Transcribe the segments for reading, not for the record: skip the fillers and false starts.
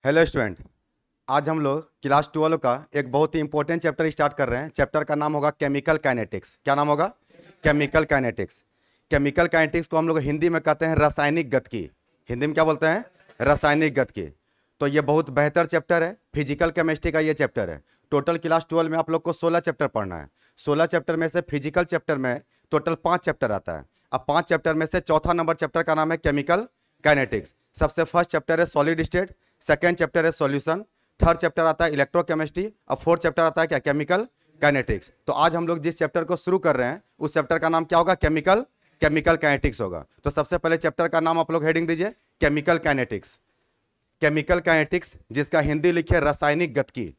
Hello student. आज हम लोग क्लास 12 का एक बहुत ही इंपॉर्टेंट चैप्टर स्टार्ट कर रहे हैं। चैप्टर का नाम होगा केमिकल काइनेटिक्स। क्या नाम होगा? Chemical kinetics. केमिकल काइनेटिक्स को हम लोग हिंदी में कहते हैं रासायनिक गतिकी। हिंदी में क्या बोलते हैं? रासायनिक गतिकी। तो ये बहुत बेहतर चैप्टर है, फिजिकल केमिस्ट्री का ये चैप्टर है। टोटल क्लास 12 में आप लोग को 16 चैप्टर पढ़ना है। 16 चैप्टर में से फिजिकल चैप्टर में टोटल 5 चैप्टर आता है। अब 5 चैप्टर में से चौथा नंबर चैप्टर का नाम है केमिकल काइनेटिक्स। सबसे फर्स्ट चैप्टर है सॉलिड स्टेट, सेकेंड चैप्टर है सॉल्यूशन, थर्ड चैप्टर आता है इलेक्ट्रोकेमिस्ट्री और फोर्थ चैप्टर आता है क्या? Chemical kinetics. तो आज हम लोग जिस चैप्टर को शुरू कर रहे हैं उस चैप्टर का नाम क्या होगा? केमिकल काइनेटिक्स होगा। तो सबसे पहले चैप्टर का नाम आप लोग हेडिंग दीजिए, केमिकल काइनेटिक्स। केमिकल काइनेटिक्स जिसका हिंदी लिखिए रासायनिक गतिकी।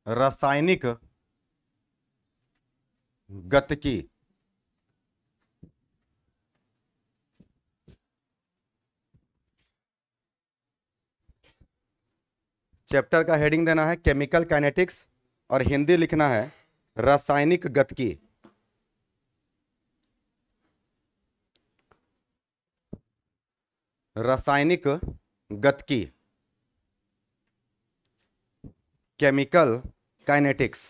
रासायनिक गतिकी। चैप्टर का हेडिंग देना है केमिकल काइनेटिक्स और हिंदी लिखना है रासायनिक गतिकी। रासायनिक गतिकी, केमिकल काइनेटिक्स।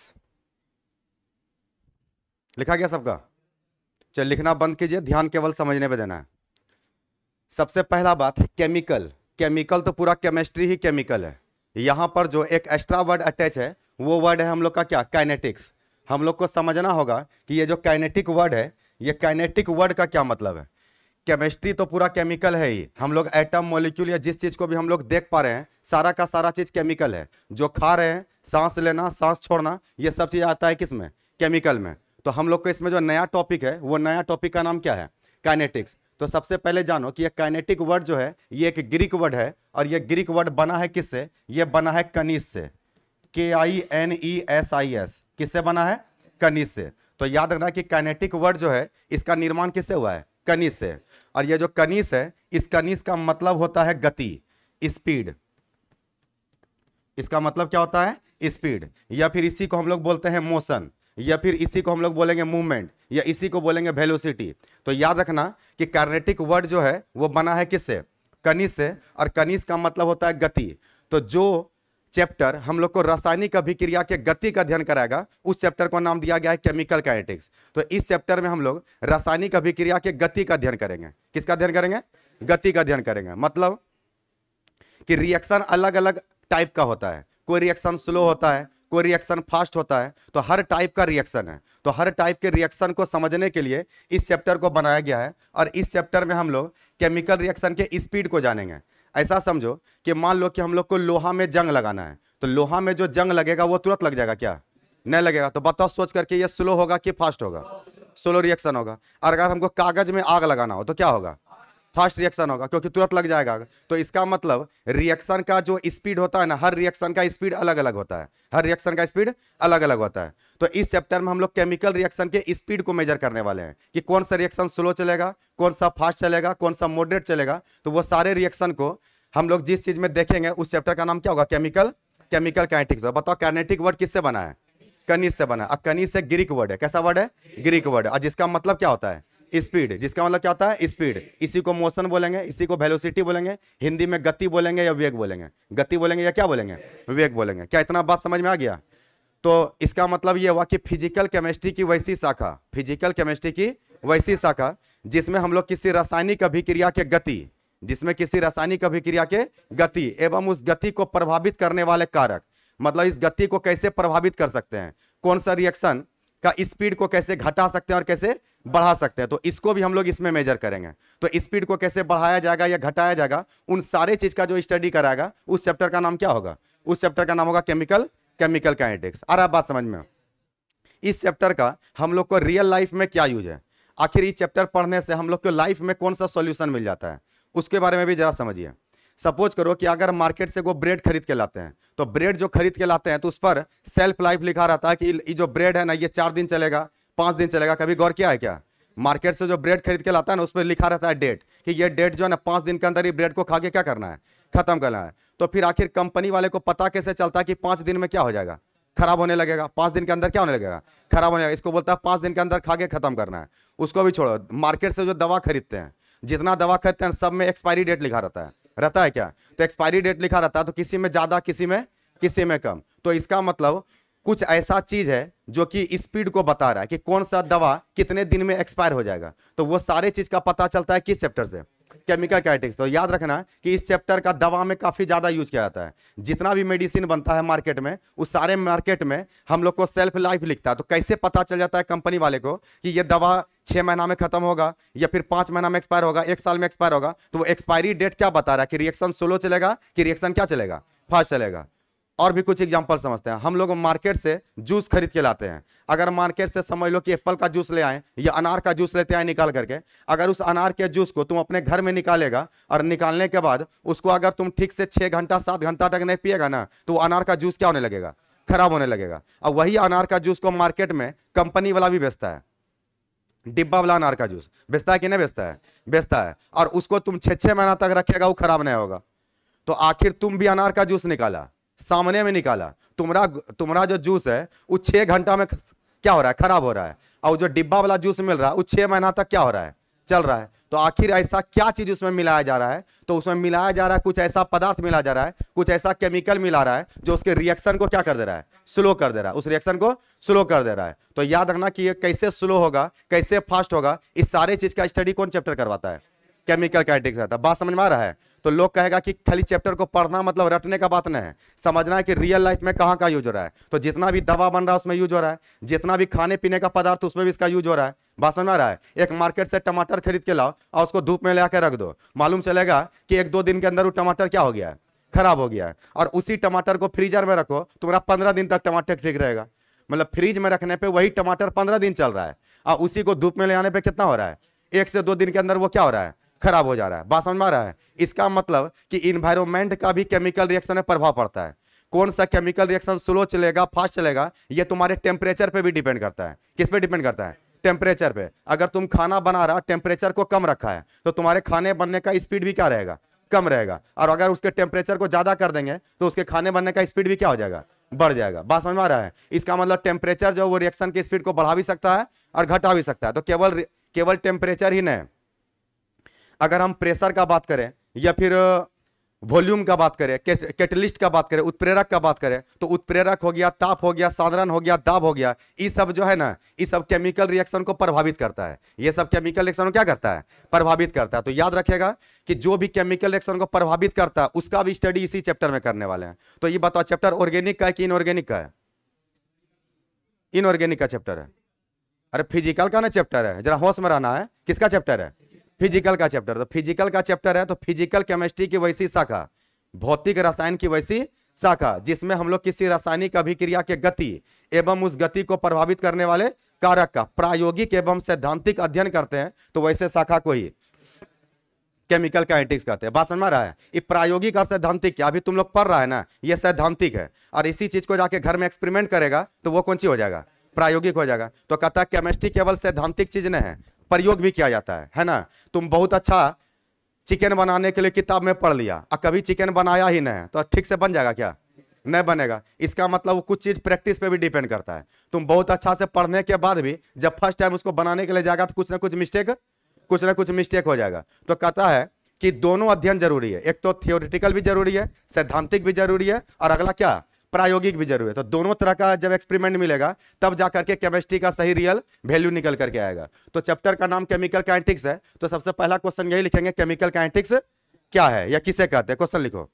लिखा गया सबका? चल लिखना बंद कीजिए, ध्यान केवल समझने पे देना है। सबसे पहला बात, केमिकल। केमिकल तो पूरा केमिस्ट्री ही केमिकल है। यहां पर जो एक एक्स्ट्रा वर्ड अटैच है वो वर्ड है हम लोग का क्या? काइनेटिक्स। हम लोग को समझना होगा कि ये जो काइनेटिक वर्ड है, ये काइनेटिक वर्ड का क्या मतलब है। केमिस्ट्री तो पूरा केमिकल है ही। हम लोग एटम, मॉलिक्यूल या जिस चीज को भी हम लोग देख पा रहे हैं सारा का सारा चीज केमिकल है। जो खा रहे हैं, सांस लेना, सांस छोड़ना, ये सब चीज आता है किसमें? केमिकल में। तो हम लोग को इसमें जो नया टॉपिक है वो नया टॉपिक का नाम क्या है? काइनेटिक्स। तो सबसे पहले जानो कि ये काइनेटिक वर्ड जो है ये एक ग्रीक वर्ड है और ये ग्रीक वर्ड बना है किससे? ये बना है कनिस से। KINESIS। किससे बना है? कनिस से। तो याद रखना कि काइनेटिक वर्ड जो है इसका निर्माण किससे हुआ है? कनिस से। और ये जो कनिस है, इस कनिस का मतलब होता है गति, स्पीड। इसका मतलब क्या होता है? स्पीड। या फिर इसी को हम लोग बोलते हैं मोशन, या फिर इसी को हम लोग बोलेंगे मूवमेंट, या इसी को बोलेंगे वेलोसिटी। तो याद रखना कि काइनेटिक वर्ड जो है वो बना है किससे? कनिस से। और कनिस का मतलब होता है गति। तो जो चैप्टर हम लोग को रासायनिक अभिक्रिया के गति का अध्ययन कराएगा उस चैप्टर को नाम दिया गया है केमिकल काइनेटिक्स। तो इस चैप्टर में हम लोग रासायनिक अभिक्रिया के गति का अध्ययन करेंगे। किसका अध्ययन करेंगे? गति का अध्ययन करेंगे। मतलब कि रिएक्शन अलग अलग टाइप का होता है। कोई रिएक्शन स्लो होता है, कोई रिएक्शन फास्ट होता है। तो हर टाइप का रिएक्शन है। तो हर टाइप के रिएक्शन को समझने के लिए इस चैप्टर को बनाया गया है। और इस चैप्टर में हम लोग केमिकल रिएक्शन के स्पीड को जानेंगे। ऐसा समझो कि मान लो कि हम लोग को लोहा में जंग लगाना है, तो लोहा में जो जंग लगेगा वो तुरंत लग जाएगा क्या? नहीं लगेगा। तो बताओ सोच करके ये स्लो होगा कि फास्ट होगा? स्लो रिएक्शन होगा। और अगर हमको कागज में आग लगाना हो तो क्या होगा? फास्ट रिएक्शन होगा, क्योंकि तुरंत लग जाएगा। तो इसका मतलब रिएक्शन का जो स्पीड होता है ना, हर रिएक्शन का स्पीड अलग अलग होता है। हर रिएक्शन का स्पीड अलग अलग होता है। तो इस चैप्टर में हम लोग केमिकल रिएक्शन के स्पीड को मेजर करने वाले हैं कि कौन सा रिएक्शन स्लो चलेगा, कौन सा फास्ट चलेगा, कौन सा मॉडरेट चलेगा। तो वो सारे रिएक्शन को हम लोग जिस चीज में देखेंगे उस चैप्टर का नाम क्या होगा? Chemical kinetics. बताओ काइनेटिक वर्ड किससे बना है? कनिस से बना है। कनिस एक ग्रीक वर्ड है। कैसा वर्ड है? ग्रीक वर्ड है। और जिसका मतलब क्या होता है? स्पीड। जिसका मतलब क्या होता है? स्पीड। इसी को मोशन बोलेंगे, इसी को वेलोसिटी बोलेंगे। हिंदी में गति बोलेंगे या वेग बोलेंगे? गति बोलेंगे या क्या बोलेंगे? वेग बोलेंगे। क्या इतना बात समझ में आ गया? तो इसका मतलब यह हुआ कि फिजिकल केमिस्ट्री की वैसी शाखा, फिजिकल केमिस्ट्री की वैसी शाखा जिसमें हम लोग किसी रासायनिक अभिक्रिया के गति, जिसमें किसी रासायनिक अभिक्रिया के गति एवं उस गति को प्रभावित करने वाले कारक, मतलब इस गति को कैसे प्रभावित कर सकते हैं, कौन सा रिएक्शन का स्पीड को कैसे घटा सकते हैं और कैसे बढ़ा सकते हैं, तो इसको भी हम लोग इसमें मेजर करेंगे। तो स्पीड को कैसे बढ़ाया जाएगा या घटाया जाएगा, उन सारे चीज का जो स्टडी कराएगा उस चैप्टर का नाम क्या होगा? उस चैप्टर का नाम होगा केमिकल काइनेटिक्स। आ रहा बात समझ में? इस चैप्टर का हम लोग को रियल लाइफ में क्या यूज है, आखिर इस चैप्टर पढ़ने से हम लोग को लाइफ में कौन सा सॉल्यूशन मिल जाता है, उसके बारे में भी जरा समझिए। सपोज करो कि अगर मार्केट से वो ब्रेड खरीद के लाते हैं, तो ब्रेड जो खरीद के लाते हैं तो उस पर सेल्फ लाइफ लिखा रहता है कि ये जो ब्रेड है ना ये 4 दिन चलेगा, 5 दिन चलेगा। कभी गौर किया है क्या? मार्केट से जो ब्रेड खरीद के लाता है ना उस पर लिखा रहता है डेट, कि ये डेट जो है ना 5 दिन के अंदर ही ब्रेड को खा के क्या करना है? खत्म करना है। तो फिर आखिर कंपनी वाले को पता कैसे चलता है कि 5 दिन में क्या हो जाएगा? खराब होने लगेगा। 5 दिन के अंदर क्या होने लगेगा? खराब होने लगेगा। इसको बोलता है 5 दिन के अंदर खा के खत्म करना है। उसको भी छोड़ो, मार्केट से जो दवा खरीदते हैं, जितना दवा खरीदते हैं सब में एक्सपायरी डेट लिखा रहता है क्या? तो एक्सपायरी डेट लिखा रहता है, तो किसी में ज्यादा, किसी में कम। तो इसका मतलब कुछ ऐसा चीज है जो कि स्पीड को बता रहा है कि कौन सा दवा कितने दिन में एक्सपायर हो जाएगा। तो वो सारे चीज का पता चलता है किस चैप्टर से? Chemical kinetics. तो याद रखना कि इस चैप्टर का दवा में काफी ज्यादा यूज किया जाता है। जितना भी मेडिसिन बनता है मार्केट में, उस सारे मार्केट में हम लोग को सेल्फ लाइफ लिखता है। तो कैसे पता चल जाता है कंपनी वाले को कि ये दवा 6 महीना में खत्म होगा या फिर 5 महीना में एक्सपायर होगा, 1 साल में एक्सपायर होगा? तो वो एक्सपायरी डेट क्या बता रहा है कि रिएक्शन स्लो चलेगा कि रिएक्शन क्या चलेगा, फास्ट चलेगा। और भी कुछ एग्जांपल समझते हैं। हम लोग मार्केट से जूस खरीद के लाते हैं। अगर मार्केट से समझ लो कि एप्पल का जूस ले आए या अनार का जूस लेते आए निकाल करके, अगर उस अनार के जूस को तुम अपने घर में निकालेगा और निकालने के बाद उसको अगर तुम ठीक से 6 घंटा 7 घंटा तक नहीं पिएगा ना, तो वो अनार का जूस क्या होने लगेगा? खराब होने लगेगा। और वही अनार का जूस को मार्केट में कंपनी वाला भी बेचता है, डिब्बा वाला अनार का जूस बेचता है कि नहीं बेचता है? बेचता है। और उसको तुम 6 महीना तक रखेगा, वो खराब नहीं होगा। तो आखिर तुम भी अनार का जूस निकाला, सामने में निकाला, तुम्हारा जो जूस है वो 6 घंटा में क्या हो रहा है? खराब हो रहा है। और जो डिब्बा वाला जूस मिल रहा है वो 6 महीना तक क्या हो रहा है? चल रहा है। तो आखिर ऐसा क्या चीज उसमें मिलाया जा रहा है? तो उसमें मिलाया जा रहा है कुछ ऐसा पदार्थ मिला जा रहा है, कुछ ऐसा केमिकल मिला रहा है जो उसके रिएक्शन को क्या कर दे रहा है? स्लो कर दे रहा है। उस रिएक्शन को स्लो कर दे रहा है। तो याद रखना कि ये कैसे स्लो होगा, कैसे फास्ट होगा, इस सारे चीज का स्टडी कौन चैप्टर करवाता है? केमिकल काइनेटिक्स रहता है। बात समझ में आ रहा है? तो लोग कहेगा कि खाली चैप्टर को पढ़ना मतलब रटने का बात नहीं है, समझना है कि रियल लाइफ में कहाँ का यूज हो रहा है। तो जितना भी दवा बन रहा है उसमें यूज हो रहा है, जितना भी खाने पीने का पदार्थ उसमें भी इसका यूज हो रहा है। बात समझ में आ रहा है? एक मार्केट से टमाटर खरीद के लाओ और उसको धूप में ले आकर रख दो, मालूम चलेगा कि 1-2 दिन के अंदर वो टमाटर क्या हो गया है? खराब हो गया है। और उसी टमाटर को फ्रीजर में रखो, तुम्हारा 15 दिन तक टमाटर ठीक रहेगा। मतलब फ्रीज में रखने पे वही टमाटर 15 दिन चल रहा है, और उसी को धूप में ले आने पे कितना हो रहा है? 1 से 2 दिन के अंदर वो क्या हो रहा है? खराब हो जा रहा है। बात समझ में आ रहा है? इसका मतलब कि इन्वायरमेंट का भी केमिकल रिएक्शन में प्रभाव पड़ता है। कौन सा केमिकल रिएक्शन स्लो चलेगा, फास्ट चलेगा, ये तुम्हारे टेम्परेचर पे भी डिपेंड करता है। किस पे डिपेंड करता है? टेम्परेचर पे। अगर तुम खाना बना रहा, टेम्परेचर को कम रखा है, तो तुम्हारे खाने बनने का स्पीड भी क्या रहेगा? कम रहेगा। और अगर उसके टेम्परेचर को ज्यादा कर देंगे तो उसके खाने बनने का स्पीड भी क्या हो जाएगा? बढ़ जाएगा। बात समझ में आ रहा है? इसका मतलब टेम्परेचर जो वो रिएक्शन की स्पीड को बढ़ा भी सकता है और घटा भी सकता है। तो केवल टेम्परेचर ही नहीं, अगर हम प्रेशर का बात करें या फिर वॉल्यूम का बात करें, कैटलिस्ट का बात करें, उत्प्रेरक का बात करें, तो उत्प्रेरक हो गया, ताप हो गया, सांद्रण हो गया, दाब हो गया, ये सब जो है ना, ये सब केमिकल रिएक्शन को प्रभावित करता है। ये सब केमिकल रिएक्शन को क्या करता है? प्रभावित करता है। तो याद रखेगा कि जो भी केमिकल रिएक्शन को प्रभावित करता है उसका भी स्टडी इसी चैप्टर में करने वाले हैं। तो ये बताओ चैप्टर ऑर्गेनिक का है कि इनऑर्गेनिक का है? इनऑर्गेनिक का चैप्टर है। अरे फिजिकल का ना चैप्टर है, जरा होश में रहना है। किसका चैप्टर है? फिजिकल का चैप्टर। तो फिजिकल का चैप्टर है तो फिजिकल केमिस्ट्री की वैसी शाखा, भौतिक रसायन की वैसी शाखा, जिसमें हम लोग किसी रासायनिक अभिक्रिया के गति एवं उस गति को प्रभावित करने वाले कारक का प्रायोगिक एवं सैद्धांतिक अध्ययन करते हैं। तो वैसे शाखा को ही केमिकल काइनेटिक्स कहते हैं। बात समझ में आ रहा है? ये प्रायोगिक और सैद्धांतिक क्या अभी तुम लोग पढ़ रहा है ना, ये सैद्धांतिक है। और इसी चीज को जाके घर में एक्सपेरिमेंट करेगा तो वो कौन सी हो जाएगा? प्रायोगिक हो जाएगा। तो कहता है केमिस्ट्री केवल सैद्धांतिक चीज नहीं है, प्रयोग भी किया जाता है ना। तुम बहुत अच्छा चिकन बनाने के लिए किताब में पढ़ लिया और कभी चिकन बनाया ही नहीं तो ठीक से बन जाएगा क्या? नहीं बनेगा। इसका मतलब वो कुछ चीज प्रैक्टिस पे भी डिपेंड करता है। तुम बहुत अच्छा से पढ़ने के बाद भी जब फर्स्ट टाइम उसको बनाने के लिए जाएगा तो कुछ ना कुछ मिस्टेक हो जाएगा। तो कहता है कि दोनों अध्ययन जरूरी है, एक तो थियोरिटिकल भी जरूरी है, सैद्धांतिक भी जरूरी है, और अगला क्या? प्रायोगिक भी जरूरी है। तो दोनों तरह का जब एक्सपेरिमेंट मिलेगा तब जाकर के केमिस्ट्री का सही रियल वैल्यू निकल करके आएगा। तो चैप्टर का नाम केमिकल काइनेटिक्स है। तो सबसे पहला क्वेश्चन यही लिखेंगे, केमिकल काइनेटिक्स क्या है या किसे कहते हैं? क्वेश्चन लिखो।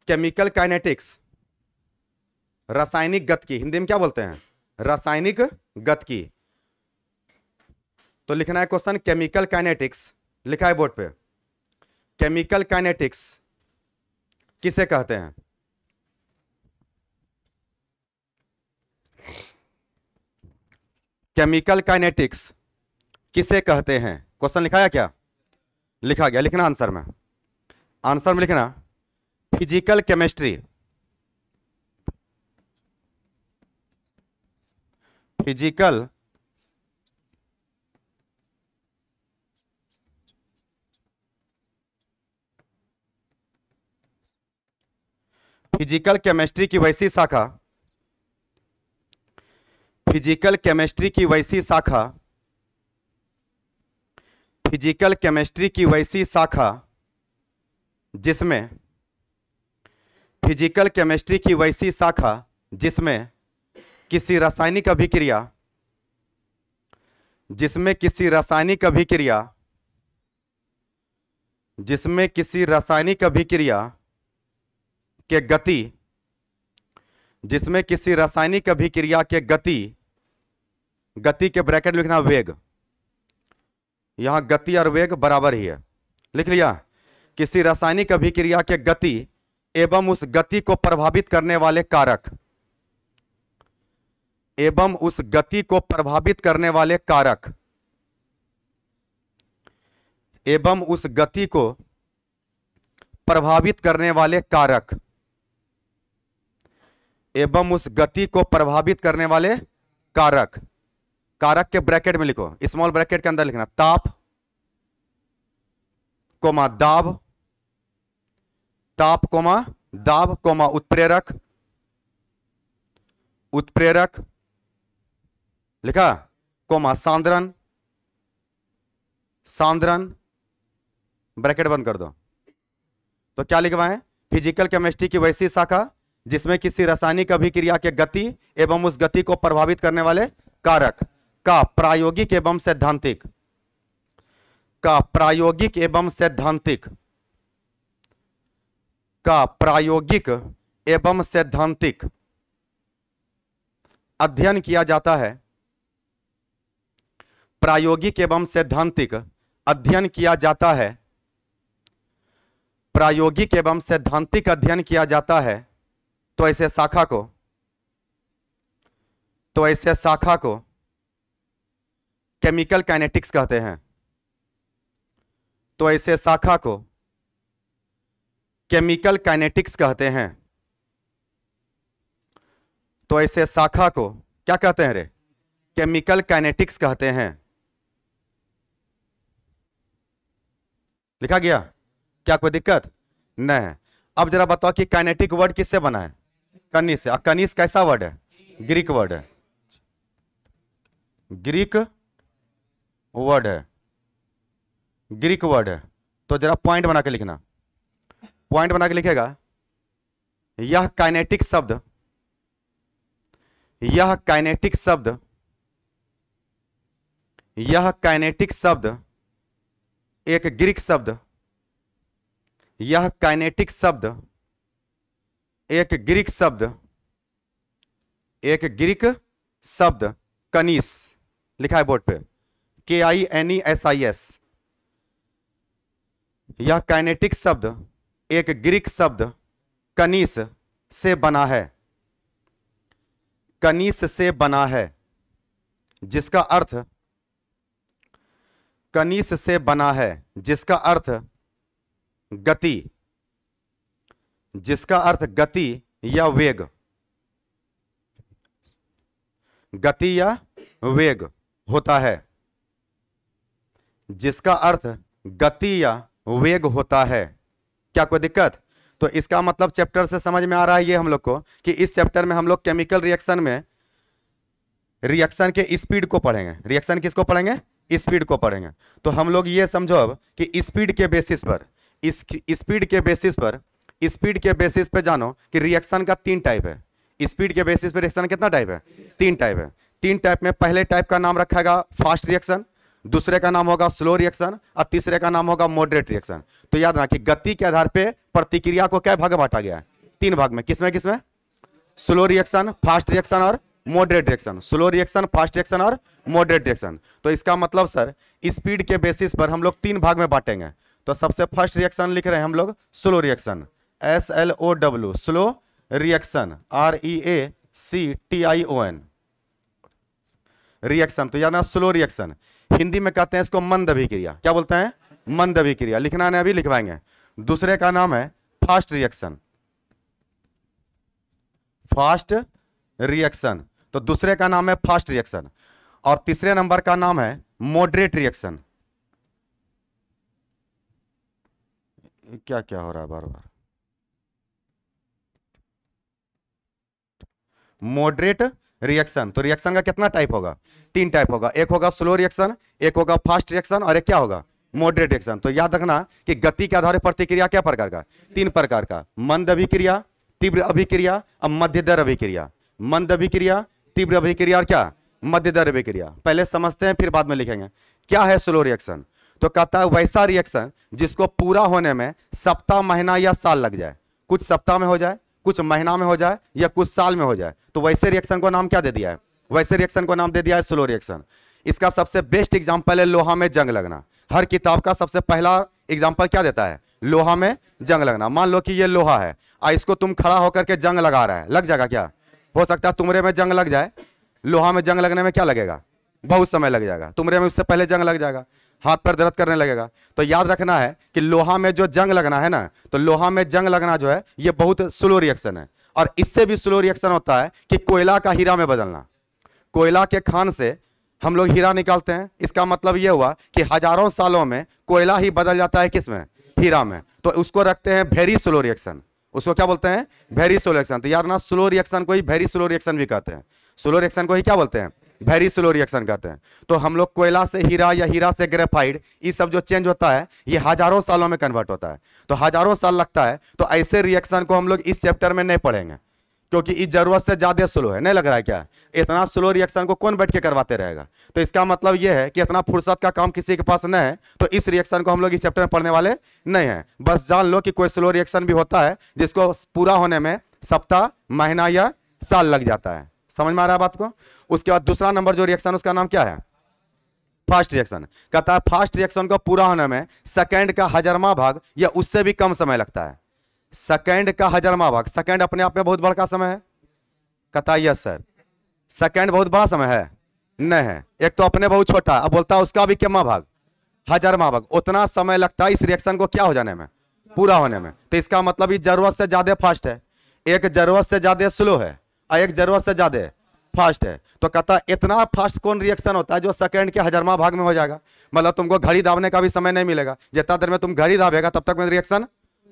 केमिकल काइनेटिक्स रासायनिक गतिकी, हिंदी में क्या बोलते हैं? रासायनिक गतिकी। तो लिखना है क्वेश्चन केमिकल काइनेटिक्स, लिखा है बोर्ड पे। केमिकल काइनेटिक्स किसे कहते हैं? केमिकल काइनेटिक्स किसे कहते हैं? क्वेश्चन लिखा है क्या? लिखा गया। लिखना आंसर में, आंसर में लिखना physical chemistry, physical physical chemistry की वैसी शाखा, फिजिकल केमिस्ट्री की वैसी शाखा, फिजिकल केमिस्ट्री की वैसी शाखा जिसमें, फिजिकल केमिस्ट्री की वैसी शाखा जिसमें किसी रासायनिक अभिक्रिया, जिसमें किसी रासायनिक अभिक्रिया, जिसमें किसी रासायनिक अभिक्रिया के गति, जिसमें किसी रासायनिक अभिक्रिया के गति, गति के ब्रैकेट में लिखना वेग, यहां गति और वेग बराबर ही है, लिख लिया। किसी रासायनिक अभिक्रिया के गति एवं उस गति को प्रभावित करने वाले कारक, एवं उस गति को प्रभावित करने वाले कारक, एवं उस गति को प्रभावित करने वाले कारक, एवं उस गति को प्रभावित करने वाले कारक, कारक के ब्रैकेट में लिखो, स्मॉल ब्रैकेट के अंदर लिखना ताप, कोमा दाब, ताप कोमा दाब कोमा उत्प्रेरक, उत्प्रेरक लिखा, कोमा सांद्रण, सांद्रण, ब्रैकेट बंद कर दो। तो क्या लिखवाएं? फिजिकल केमिस्ट्री की वैसी शाखा जिसमें किसी रासायनिक अभिक्रिया के गति एवं उस गति को प्रभावित करने वाले कारक का प्रायोगिक एवं सैद्धांतिक, का प्रायोगिक एवं सैद्धांतिक, का प्रायोगिक एवं सैद्धांतिक अध्ययन किया जाता है, प्रायोगिक एवं सैद्धांतिक अध्ययन किया जाता है, प्रायोगिक एवं सैद्धांतिक अध्ययन किया जाता है, तो ऐसे शाखा को, तो ऐसे शाखा को केमिकल काइनेटिक्स कहते हैं, तो ऐसे शाखा को केमिकल काइनेटिक्स कहते हैं, तो ऐसे शाखा को क्या कहते हैं रे? केमिकल काइनेटिक्स कहते हैं। लिखा गया? क्या कोई दिक्कत नहीं है? अब जरा बताओ कि काइनेटिक वर्ड किससे बना है? कनिस से। कनिस कैसा वर्ड है? ग्रीक वर्ड है, ग्रीक वर्ड है, ग्रीक वर्ड है। तो जरा पॉइंट बना के लिखना, पॉइंट बना के लिखेगा, यह काइनेटिक शब्द, यह काइनेटिक शब्द, यह काइनेटिक शब्द एक ग्रीक शब्द, यह काइनेटिक शब्द एक ग्रीक शब्द, एक ग्रीक शब्द कनिस, लिखा है बोर्ड पे, KINESIS। यह काइनेटिक शब्द एक ग्रीक शब्द कनिस से बना है, कनिस से बना है, जिसका अर्थ, कनिस से बना है जिसका अर्थ गति, जिसका अर्थ गति या वेग, गति या वेग होता है, जिसका अर्थ गति या वेग होता है। क्या कोई दिक्कत? तो इसका मतलब चैप्टर से समझ में आ रहा है ये हम लोग को कि इस चैप्टर में हम लोग केमिकल रिएक्शन में रिएक्शन के स्पीड को पढ़ेंगे। रिएक्शन किसको पढ़ेंगे? स्पीड को पढ़ेंगे। तो हम लोग ये समझो अब कि स्पीड के बेसिस पर, इस स्पीड के बेसिस पर, स्पीड के बेसिस पे जानो कि रिएक्शन का 3 टाइप है। स्पीड के बेसिस पे रिएक्शन कितना टाइप है? 3 टाइप है। 3 टाइप में पहले टाइप का नाम रखेगा फास्ट रिएक्शन, दूसरे का नाम होगा स्लो रिएक्शन और तीसरे का नाम होगा मॉडरेट रिएक्शन। तो याद रखना कि गति के आधार पे प्रतिक्रिया को क्या भाग में बांटा गया है? 3 भाग में। किसमें किसमें? स्लो रिएक्शन, फास्ट रिएक्शन और moderate reaction. Slow reaction, fast reaction और मॉडरेट रिएक्शन। तो इसका मतलब सर स्पीड के बेसिस पर हम लोग 3 भाग में बांटेंगे। तो सबसे फर्स्ट रिएक्शन लिख रहे हैं हम लोग slow reaction, SLOW, slow reaction, REACTION reaction. तो याद ना स्लो रिएक्शन, हिंदी में कहते हैं इसको मंद अभिक्रिया। क्या बोलते हैं? मंद अभिक्रिया। लिखना नहीं, अभी लिखवाएंगे। दूसरे का नाम है फास्ट रिएक्शन, फास्ट रिएक्शन। तो दूसरे का नाम है फास्ट रिएक्शन। और तीसरे नंबर का नाम है मॉडरेट रिएक्शन। क्या क्या हो रहा है बार बार? Moderate reaction. तो रिएक्शन का कितना टाइप होगा? 3 टाइप होगा, एक होगा स्लो रिएक्शन, एक होगा फास्ट रिएक्शन और एक क्या होगा? Moderate reaction. तो याद रखना कि गति के आधार पर प्रतिक्रिया क्या प्रकार का? 3 प्रकार का, मंद अभिक्रिया, तीव्र अभिक्रिया और मध्य दर अभिक्रिया। मंद अभिक्रिया, तीव्र अभिक्रिया और क्या? मध्य दर अभिक्रिया। पहले समझते हैं फिर बाद में लिखेंगे। क्या है स्लो रिएक्शन? तो कहता है वैसा रिएक्शन जिसको पूरा होने में सप्ताह, महीना या साल लग जाए। कुछ सप्ताह में हो जाए, कुछ महीना में हो जाए या कुछ साल में हो जाए, तो वैसे रिएक्शन को नाम क्या दे दिया है? वैसे रिएक्शन को नाम दे दिया है स्लो रिएक्शन। इसका सबसे बेस्ट एग्जांपल है लोहा में जंग लगना। हर किताब का सबसे पहला एग्जांपल क्या देता है? लोहा में जंग लगना। मान लो कि ये लोहा है और इसको तुम खड़ा होकर के जंग लगा रहा है, लग जाएगा क्या? हो सकता है तुमरे में जंग लग जाए। लोहा में जंग लगने में क्या लगेगा? बहुत समय लग जाएगा। तुमरे में उससे पहले जंग लग जाएगा, हाथ पर दर्द करने लगेगा। तो याद रखना है कि लोहा में जो जंग लगना है ना, तो लोहा में जंग लगना जो है ये बहुत स्लो रिएक्शन है। और इससे भी स्लो रिएक्शन होता है कि कोयला का हीरा में बदलना। कोयला के खान से हम लोग हीरा निकालते हैं, इसका मतलब यह हुआ कि हजारों सालों में कोयला ही बदल जाता है किसमें? हीरा में। तो उसको रखते हैं वेरी स्लो रिएक्शन। उसको क्या बोलते हैं? Very slow reaction. तो याद रखना स्लो रिएक्शन को ही वेरी स्लो रिएक्शन भी कहते हैं। स्लो रिएक्शन को ही क्या बोलते हैं? वेरी स्लो रिएक्शन कहते हैं। तो हम लोग कोयला से हीरा या हीरा से ग्रेफाइट, ये सब जो चेंज होता है ये हजारों सालों में कन्वर्ट होता है। तो हजारों साल लगता है। तो ऐसे रिएक्शन को हम लोग इस चैप्टर में नहीं पढ़ेंगे क्योंकि इस जरूरत से ज्यादा स्लो है। नहीं लग रहा है क्या? इतना स्लो रिएक्शन को कौन बैठ के करवाते रहेगा? तो इसका मतलब यह है कि इतना फुर्सत का काम किसी के पास नहीं है, तो इस रिएक्शन को हम लोग इस चैप्टर में पढ़ने वाले नहीं है। बस जान लो कि कोई स्लो रिएक्शन भी होता है जिसको पूरा होने में सप्ताह, महीना या साल लग जाता है। समझ में आ रहा है बात को? उसके बाद दूसरा नंबर जो रिएक्शन उसका नाम क्या है? Fast reaction. कहता है फास्ट रिएक्शन को पूरा होने में सेकंड का 1000वां भाग या उससे भी कम समय लगता है। सेकंड का 1000वां भाग। सेकंड अपने आप में बहुत बड़ा समय है? कहता है यस सर। सेकंड बहुत बड़ा समय है? नहीं है। एक तो अपने बहुत छोटा, अब बोलता है उसका भी कितना भाग? 1000वां भाग। उतना समय लगता है इस रिएक्शन को क्या हो जाने में? पूरा होने में। तो इसका मतलब ये जरूरत से ज्यादा फास्ट है, एक जरूरत से ज्यादा स्लो है और एक जरूरत से ज्यादा फास्ट है। तो कहता इतना फास्ट कौन रिएक्शन होता है जो सेकंड के 1000वां भाग में हो जाएगा? मतलब तुमको घड़ी दाबने का भी समय नहीं मिलेगा, जितना देर में तुम घड़ी दाबेगा तब तक में रिएक्शन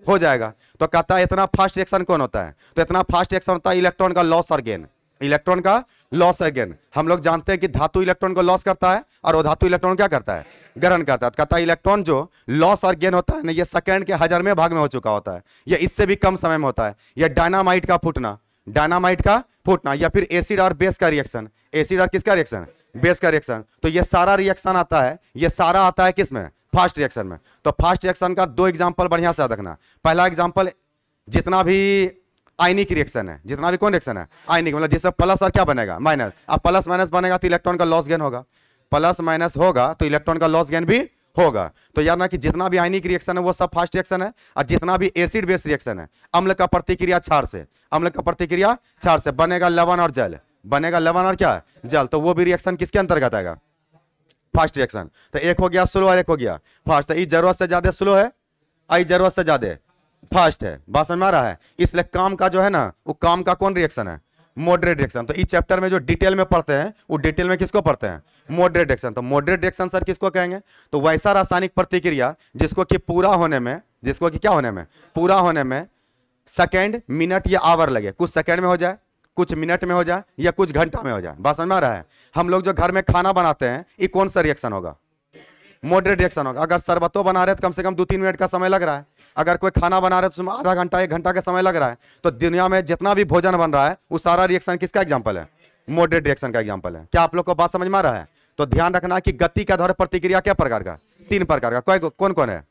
हो जाएगा। तो कहता है इतना फास्ट रिएक्शन कौन होता है? तो इतना फास्ट रिएक्शन होता है इलेक्ट्रॉन का लॉस और गेन। इलेक्ट्रॉन का लॉस और गेन। हम लोग जानते हैं कि धातु इलेक्ट्रॉन को लॉस करता है और वो धातु इलेक्ट्रॉन क्या करता है? ग्रहण करता है। कहता है इलेक्ट्रॉन जो लॉस और गेन होता है ना, ये सेकंड के 1000वें भाग में हो चुका होता है, ये इससे भी कम समय में होता है। यह डायनामाइट का फूटना, डायनामाइट का फूटना, या फिर एसिड और बेस का रिएक्शन। एसिड और किसका रिएक्शन? बेस का रिएक्शन। तो ये सारा रिएक्शन आता है, ये सारा आता है किसमें? फास्ट रिएक्शन में। तो फास्ट रिएक्शन का 2 एग्जांपल बढ़िया से याद रखना। पहला एग्जांपल जितना भी आयनिक रिएक्शन है, जितना भी कौन रिएक्शन है? आयनिक, मतलब जिससे प्लस और क्या बनेगा? माइनस। अब प्लस माइनस बनेगा तो इलेक्ट्रॉन का लॉस गेन होगा, प्लस माइनस होगा तो इलेक्ट्रॉन का लॉस गेन भी होगा। तो याद ना कि जितना भी आयनिक रिएक्शन है वो सब फास्ट रिएक्शन है, और जितना भी एसिड बेस रिएक्शन है, अम्ल का प्रतिक्रिया क्षार से, अम्ल का प्रतिक्रिया क्षार से बनेगा लवण और जल, बनेगा लवण और क्या? जल। तो वो भी रिएक्शन किसके अंतर्गत आएगा? Fast reaction. तो एक हो गया स्लो और एक हो गया फास्ट। तो इस जरूरत से ज्यादा स्लो है, आई जरूरत से ज्यादा फास्ट है। बात समझ में आ रहा है? इसलिए काम का जो है ना, वो काम का कौन रिएक्शन है? Moderate reaction. तो इस चैप्टर में जो डिटेल में पढ़ते हैं वो डिटेल में किसको पढ़ते हैं? Moderate reaction. तो मॉडरेट रिएक्शन सर किसको कहेंगे? तो वैसा रासायनिक प्रतिक्रिया जिसको कि पूरा होने में, जिसको कि क्या होने में? पूरा होने में सेकेंड, मिनट या आवर लगे। कुछ सेकेंड में हो जाए, कुछ मिनट में हो जाए या कुछ घंटा में हो जाए। बात समझ में आ रहा है? हम लोग जो घर में खाना बनाते हैं ये कौन सा रिएक्शन होगा? मॉडरेट रिएक्शन होगा। अगर शरबतो बना रहे तो कम से कम 2-3 मिनट का समय लग रहा है, अगर कोई खाना बना रहे तो उसमें आधा घंटा 1 घंटा का समय लग रहा है। तो दुनिया में जितना भी भोजन बन रहा है वो सारा रिएक्शन किसका एग्जांपल है? मॉडरेट रिएक्शन का एग्जांपल है। क्या आप लोग को बात समझ में आ रहा है? तो ध्यान रखना कि गति के आधार पर प्रतिक्रिया क्या प्रकार का? 3 प्रकार का। कौन कौन है?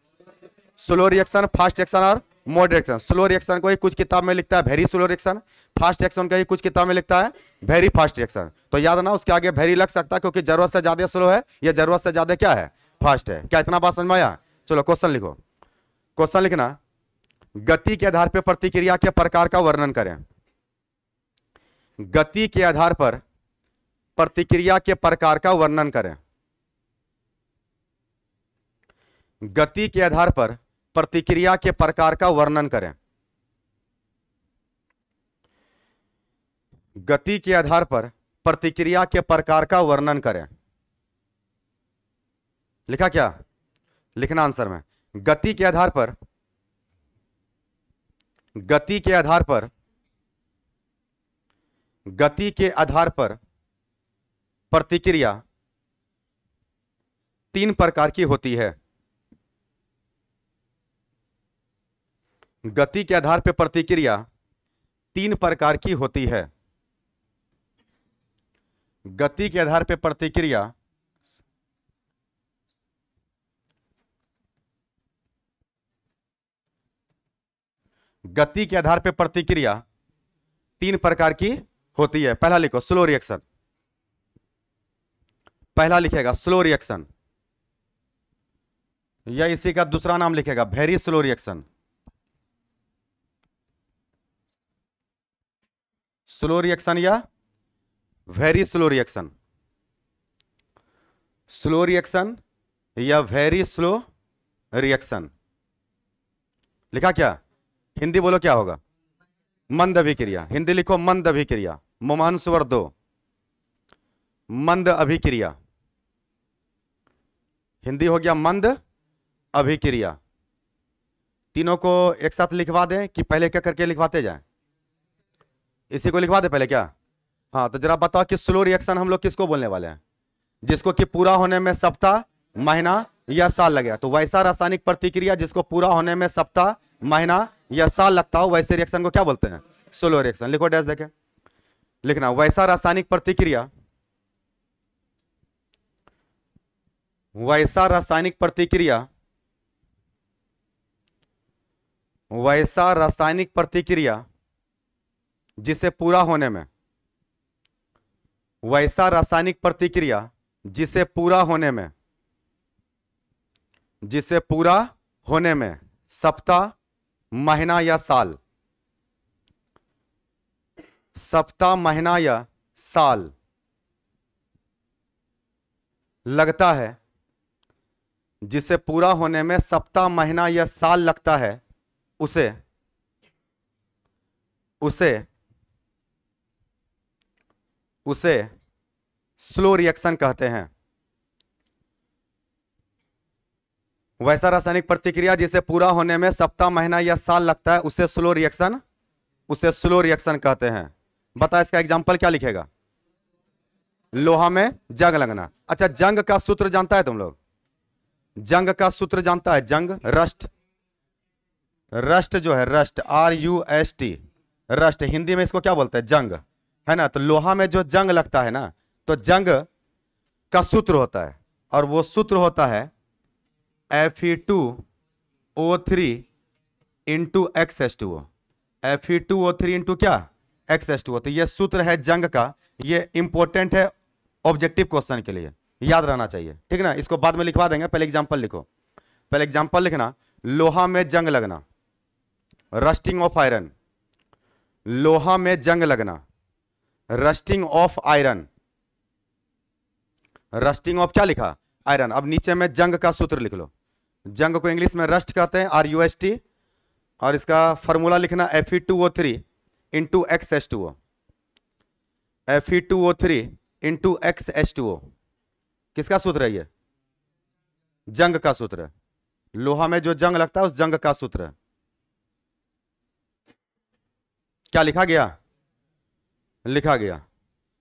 स्लो रिएक्शन, फास्ट रिएक्शन और मॉडरेट रिएक्शन। स्लो रिएक्शन को ही कुछ किताब में लिखता है very slow reaction, fast reaction को ही कुछ किताब में लिखता है वेरी फास्ट रिएक्शन। तो याद ना उसके आगे वेरी लग सकता है क्योंकि जरूरत से ज्यादा स्लो है या जरूरत से ज्यादा क्या है? फास्ट है। क्या इतना बात समझ में आया? चलो क्वेश्चन लिखो। क्वेश्चन लिखना, गति के आधार पर प्रतिक्रिया के प्रकार का वर्णन करें। गति के आधार पर प्रतिक्रिया के प्रकार का वर्णन करें। गति के आधार पर प्रतिक्रिया के प्रकार का वर्णन करें। गति के आधार पर प्रतिक्रिया के प्रकार का वर्णन करें। लिखा क्या? लिखना आंसर में। गति के आधार पर, गति के आधार पर गति के आधार पर प्रतिक्रिया 3 प्रकार की होती है। गति के आधार पर प्रतिक्रिया 3 प्रकार की होती है। गति के आधार पर प्रतिक्रिया गति के आधार पर प्रतिक्रिया 3 प्रकार की होती है। पहला लिखो स्लो रिएक्शन, पहला लिखेगा स्लो रिएक्शन, या इसी का दूसरा नाम लिखेगा very slow reaction. Slow reaction या very slow reaction, slow reaction या वेरी स्लो रिएक्शन। लिखा क्या? हिंदी बोलो क्या होगा? मंद अभिक्रिया। हिंदी लिखो मंद अभिक्रिया, मोमान स्वर 2, मंद अभिक्रिया। हिंदी हो गया मंद अभिक्रिया। तीनों को एक साथ लिखवा दें कि पहले क्या करके लिखवाते जाएं? इसी को लिखवा दे पहले क्या? हाँ, तो जरा बताओ कि स्लो रिएक्शन हम लोग किसको बोलने वाले हैं? जिसको कि पूरा होने में सप्ताह, महीना या साल लगेगा। तो वैसा रासायनिक प्रतिक्रिया जिसको पूरा होने में सप्ताह, महीना या साल लगता हो, वैसे रिएक्शन को क्या बोलते हैं? Slow reaction. लिखो डैश देखे लिखना, वैसा रासायनिक प्रतिक्रिया, वैसा रासायनिक प्रतिक्रिया, वैसा रासायनिक प्रतिक्रिया जिसे पूरा होने में, वैसा रासायनिक प्रतिक्रिया जिसे पूरा होने में, जिसे पूरा होने में सप्ताह, महीना या साल, सप्ताह, महीना या साल लगता है, जिसे पूरा होने में सप्ताह, महीना या साल लगता है, उसे उसे उसे स्लो रिएक्शन कहते हैं। वैसा रासायनिक प्रतिक्रिया जिसे पूरा होने में सप्ताह, महीना या साल लगता है, उसे स्लो रिएक्शन, उसे स्लो रिएक्शन कहते हैं। बता इसका एग्जांपल क्या लिखेगा? लोहा में जंग लगना। अच्छा, जंग का सूत्र जानता है तुम लोग? जंग का सूत्र जानता है? जंग, रस्ट, रस्ट जो है, रस्ट, RUST, रस्ट, हिंदी में इसको क्या बोलते हैं? जंग, है ना। तो लोहा में जो जंग लगता है ना, तो जंग का सूत्र होता है, और वो सूत्र होता है Fe2O3 into XH2O। Fe2O3 into क्या? XH2O। तो ये सूत्र है जंग का, ये इंपॉर्टेंट है ऑब्जेक्टिव क्वेश्चन के लिए, याद रहना चाहिए, ठीक ना। इसको बाद में लिखवा देंगे, पहले एग्जांपल लिखो। पहले एग्जांपल लिखना, लोहा में जंग लगना, रस्टिंग ऑफ आयरन, लोहा में जंग लगना, rusting of iron, rusting of क्या लिखा? आयरन। अब नीचे में जंग का सूत्र लिख लो। जंग को इंग्लिश में रस्ट कहते हैं, RUST, और इसका फॉर्मूला लिखना Fe2O3 into XH2O, Fe2O3 into XH2O। किसका सूत्र है ये? जंग का सूत्र है। लोहा में जो जंग लगता है उस जंग का सूत्र है। क्या लिखा गया? लिखा गया।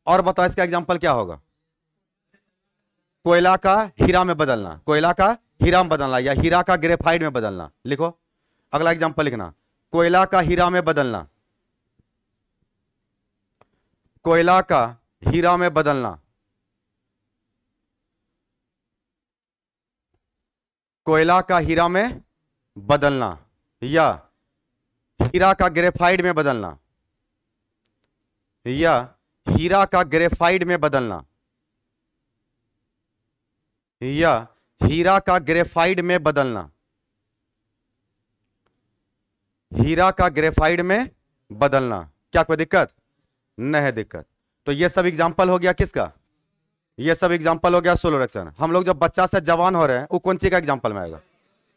और बताओ इसका एग्जांपल क्या होगा? कोयला का हीरा में बदलना, कोयला का हीरा में बदलना, या हीरा का ग्रेफाइट में बदलना। लिखो अगला एग्जांपल लिखना, कोयला का हीरा में बदलना, कोयला का हीरा में बदलना, कोयला का हीरा में बदलना, या हीरा का ग्रेफाइट में बदलना, या हीरा का ग्रेफाइट में बदलना, या हीरा का ग्रेफाइट में बदलना, हीरा का ग्रेफाइट में बदलना। क्या कोई दिक्कत? नहीं है दिक्कत। तो ये सब एग्जांपल हो गया किसका? ये सब एग्जांपल हो गया सोलो रिएक्शन। हम लोग जब बच्चा से जवान हो रहे हैं, वो कौन सी का एग्जांपल में आएगा?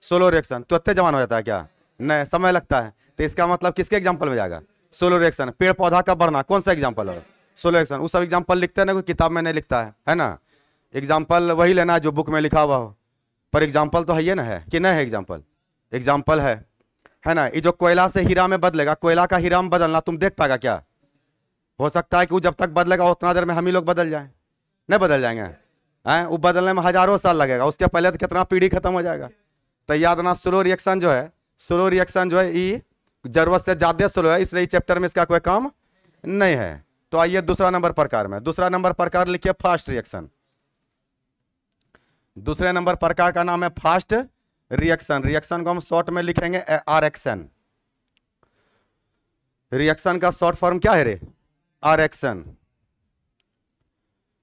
Solo reaction. तो इतने जवान हो जाता है क्या? नहीं, समय लगता है। तो इसका मतलब किसके एग्जांपल में जाएगा? Solo reaction. पेड़ पौधा का बढ़ना कौन सा एग्जांपल होगा? Solo reaction. वो सब एग्जांपल लिखते हैं ना, कोई किताब में नहीं लिखता है ना। एग्जाम्पल वही लेना है जो बुक में लिखा हुआ हो, पर एग्जाम्पल तो है ये ना, है कि नहीं है? एग्जाम्पल, एग्जाम्पल है ना। ये जो कोयला से हीरा में बदलेगा, कोयला का हीरा में बदलना तुम देख पाएगा क्या? हो सकता है कि वो जब तक बदलेगा उतना देर में हम ही लोग बदल जाएं, नहीं बदल जाएंगे हैं? वो बदलने में हजारों साल लगेगा, उसके पहले तो कितना पीढ़ी खत्म हो जाएगा। तो याद रखना स्लो रिएक्शन जो है, स्लो रिएक्शन जो है ये जरूरत से ज्यादा स्लो है, इसलिए चैप्टर में इसका कोई काम नहीं है। तो आइए दूसरा नंबर प्रकार में, दूसरा नंबर प्रकार लिखिए फास्ट रिएक्शन। दूसरे नंबर प्रकार का नाम है फास्ट रिएक्शन। रिएक्शन को हम शॉर्ट में लिखेंगे आरएक्शन। रिएक्शन का शॉर्ट फॉर्म क्या है रे? आरएक्शन,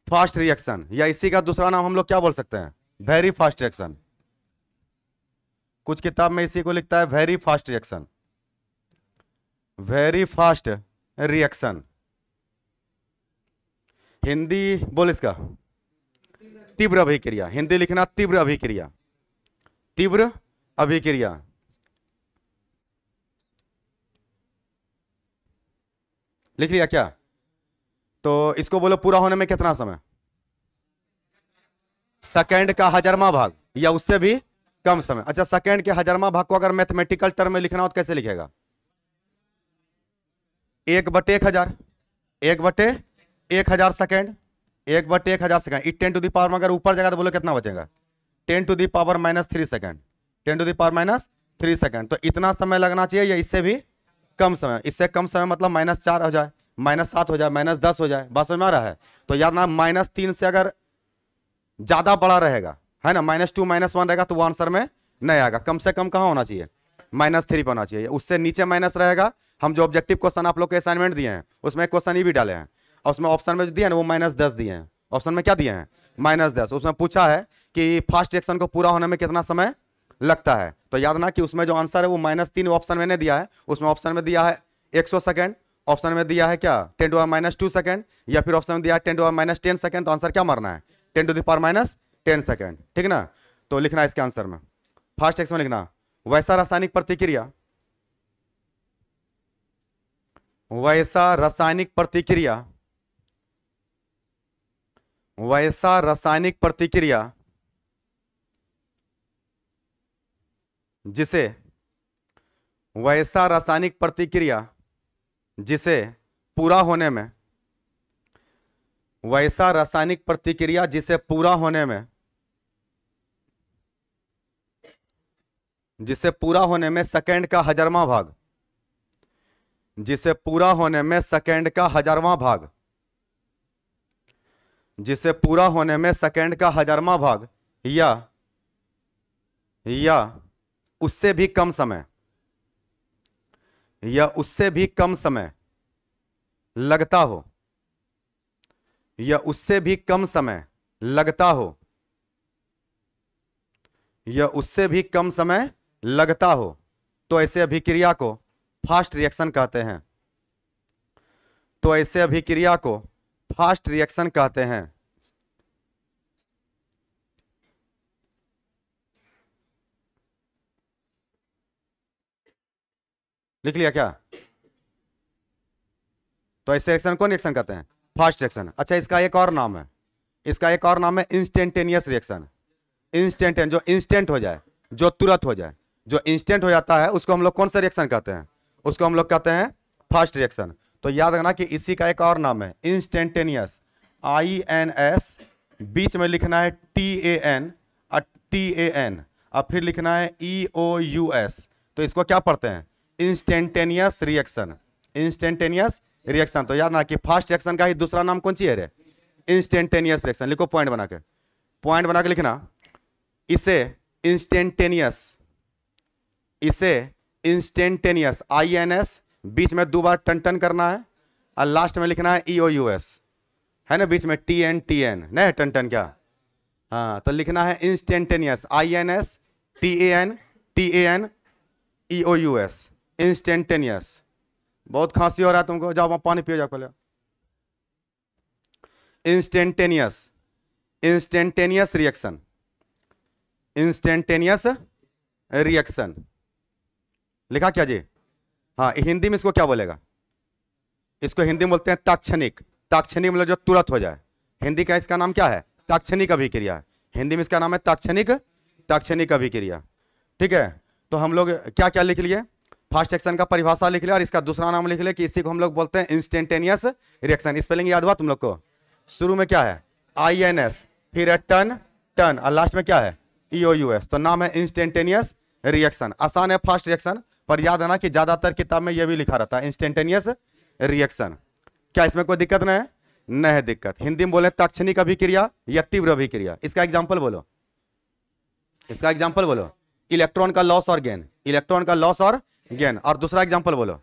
फास्ट रिएक्शन, या इसी का दूसरा नाम हम लोग क्या बोल सकते हैं? Very fast reaction. कुछ किताब में इसी को लिखता है very fast reaction, very fast reaction. Hindi बोल इसका तीव्र अभिक्रिया, हिंदी लिखना तीव्र अभिक्रिया, तीव्र अभिक्रिया। लिख लिया क्या? तो इसको बोलो पूरा होने में कितना समय? सेकंड का 1000वां भाग या उससे भी कम समय। अच्छा, सेकंड के 1000वां भाग को अगर मैथमेटिकल टर्म में लिखना हो तो कैसे लिखेगा? 1/1000, 1/1000 second, 1/1000 second. 10 to the power में अगर ऊपर जाएगा तो बोलो कितना बचेगा? 10 to the power -3 second, 10 to the power -3 second. तो इतना समय लगना चाहिए या इससे भी कम समय? इससे कम समय मतलब -4 हो जाए, -7 हो जाए, -10 हो जाए। बात समझ में आ रहा है? तो याद ना -3 से अगर ज्यादा बड़ा रहेगा, है ना, -2 -1 रहेगा तो वो आंसर में नहीं आएगा। कम से कम कहां होना चाहिए? -3 पे होना चाहिए। उससे नीचे माइनस रहेगा। हम जो ऑब्जेक्टिव क्वेश्चन आप लोग को असाइनमेंट दिए हैं उसमें क्वेश्चन ये भी डाले हैं, और उसमें ऑप्शन में जो दिया है ना वो -10 दिए हैं। ऑप्शन में क्या दिए हैं? -10। उसमें पूछा है कि फास्ट रिएक्शन को पूरा होने में कितना समय लगता है। तो याद ना कि उसमें जो आंसर है वो -3 ऑप्शन में नहीं दिया है, उसमें ऑप्शन में दिया है 100 सेकंड, ऑप्शन में दिया है क्या 10⁻⁻2 सेकंड, या फिर ऑप्शन में दिया है 10⁻10 सेकंड। तो आंसर क्या मारना है? 10 टू द पावर -10 सेकंड, ठीक ना। तो लिखना है इसके आंसर में, फास्ट रिएक्शन में लिखना वैसा रासायनिक प्रतिक्रिया, वैसा रासायनिक प्रतिक्रिया, वैसा रासायनिक प्रतिक्रिया जिसे, वैसा रासायनिक प्रतिक्रिया जिसे पूरा होने में, वैसा रासायनिक प्रतिक्रिया जिसे पूरा होने में, जिसे पूरा होने में सेकंड का 1000वां भाग, जिसे पूरा होने में सेकंड का 1000वां भाग, जिसे पूरा होने में सेकंड का 1000वां भाग या उससे भी कम समय, या उससे भी कम समय लगता हो, या उससे भी कम समय लगता हो, या उससे भी कम समय लगता हो, तो ऐसे अभिक्रिया को फास्ट रिएक्शन कहते हैं। तो ऐसे अभिक्रिया को फास्ट रिएक्शन कहते हैं। लिख लिया क्या? तो ऐसे रिएक्शन कौन रिएक्शन कहते हैं? Fast reaction. अच्छा, इसका एक और नाम है, इसका एक और नाम है इंस्टेंटेनियस रिएक्शन। इंस्टेंटेन, जो इंस्टेंट हो जाए, जो तुरंत हो जाए, जो इंस्टेंट हो जाता है उसको हम लोग कौन सा रिएक्शन कहते हैं? उसको हम लोग कहते हैं फास्ट रिएक्शन। तो याद रखना कि इसी का एक और नाम है इंस्टेंटेनियस, INS, बीच में लिखना है TAN और TAN, और फिर लिखना है EOUS। तो इसको क्या पढ़ते हैं? Instantaneous reaction, instantaneous reaction. तो याद ना कि फास्ट रिएक्शन का ही दूसरा नाम कौन सी है रे? Instantaneous reaction. लिखो पॉइंट बना के, पॉइंट बना के लिखना, इसे इंस्टेंटेनियस, इसे इंस्टेंटेनियस INS, बीच में 2 बार टन करना है, और लास्ट में लिखना है EOUS, है ना, बीच में TN नहीं है टन क्या? हाँ, तो लिखना है instantaneous INS TAN EOUS, instantaneous. बहुत खांसी हो रहा है तुमको, जाओ वहां पानी पियो जाओ पहले। Instantaneous, instantaneous reaction, instantaneous reaction. लिखा क्या जी? हाँ, हिंदी में इसको क्या बोलेगा? इसको हिंदी में बोलते हैं तात्क्षणिक। तात्क्षणिक मतलब जो तुरंत हो जाए। हिंदी का इसका नाम क्या है? तात्क्षणिक अभिक्रिया। हिंदी में इसका नाम है तात्क्षणिक, तात्क्षणिक अभिक्रिया। ठीक है, तो हम लोग क्या क्या लिख लिए? फास्ट रिएक्शन का परिभाषा लिख ले और इसका दूसरा नाम लिख ले कि इसी को हम लोग बोलते हैं इंस्टेंटेनियस रिएक्शन। स्पेलिंग याद हुआ तुम लोग को? शुरू में क्या है? INS, फिर है टन टन, और लास्ट में क्या है? EOUS। तो नाम है इंस्टेंटेनियस रिएक्शन। आसान है फास्ट रिएक्शन, पर याद है ना कि ज्यादातर किताब में यह भी लिखा रहता है इंस्टेंटेनियस रिएक्शन। क्या इसमें कोई दिक्कत नहीं है? नहीं है दिक्कत। हिंदी में बोले ताक्षणिक अभिक्रिया या तीव्र अभिक्रिया। इसका एग्जाम्पल बोलो, इसका एग्जाम्पल बोलो। इलेक्ट्रॉन का लॉस और गेन, इलेक्ट्रॉन का लॉस और गेन। और दूसरा एग्जाम्पल बोलो,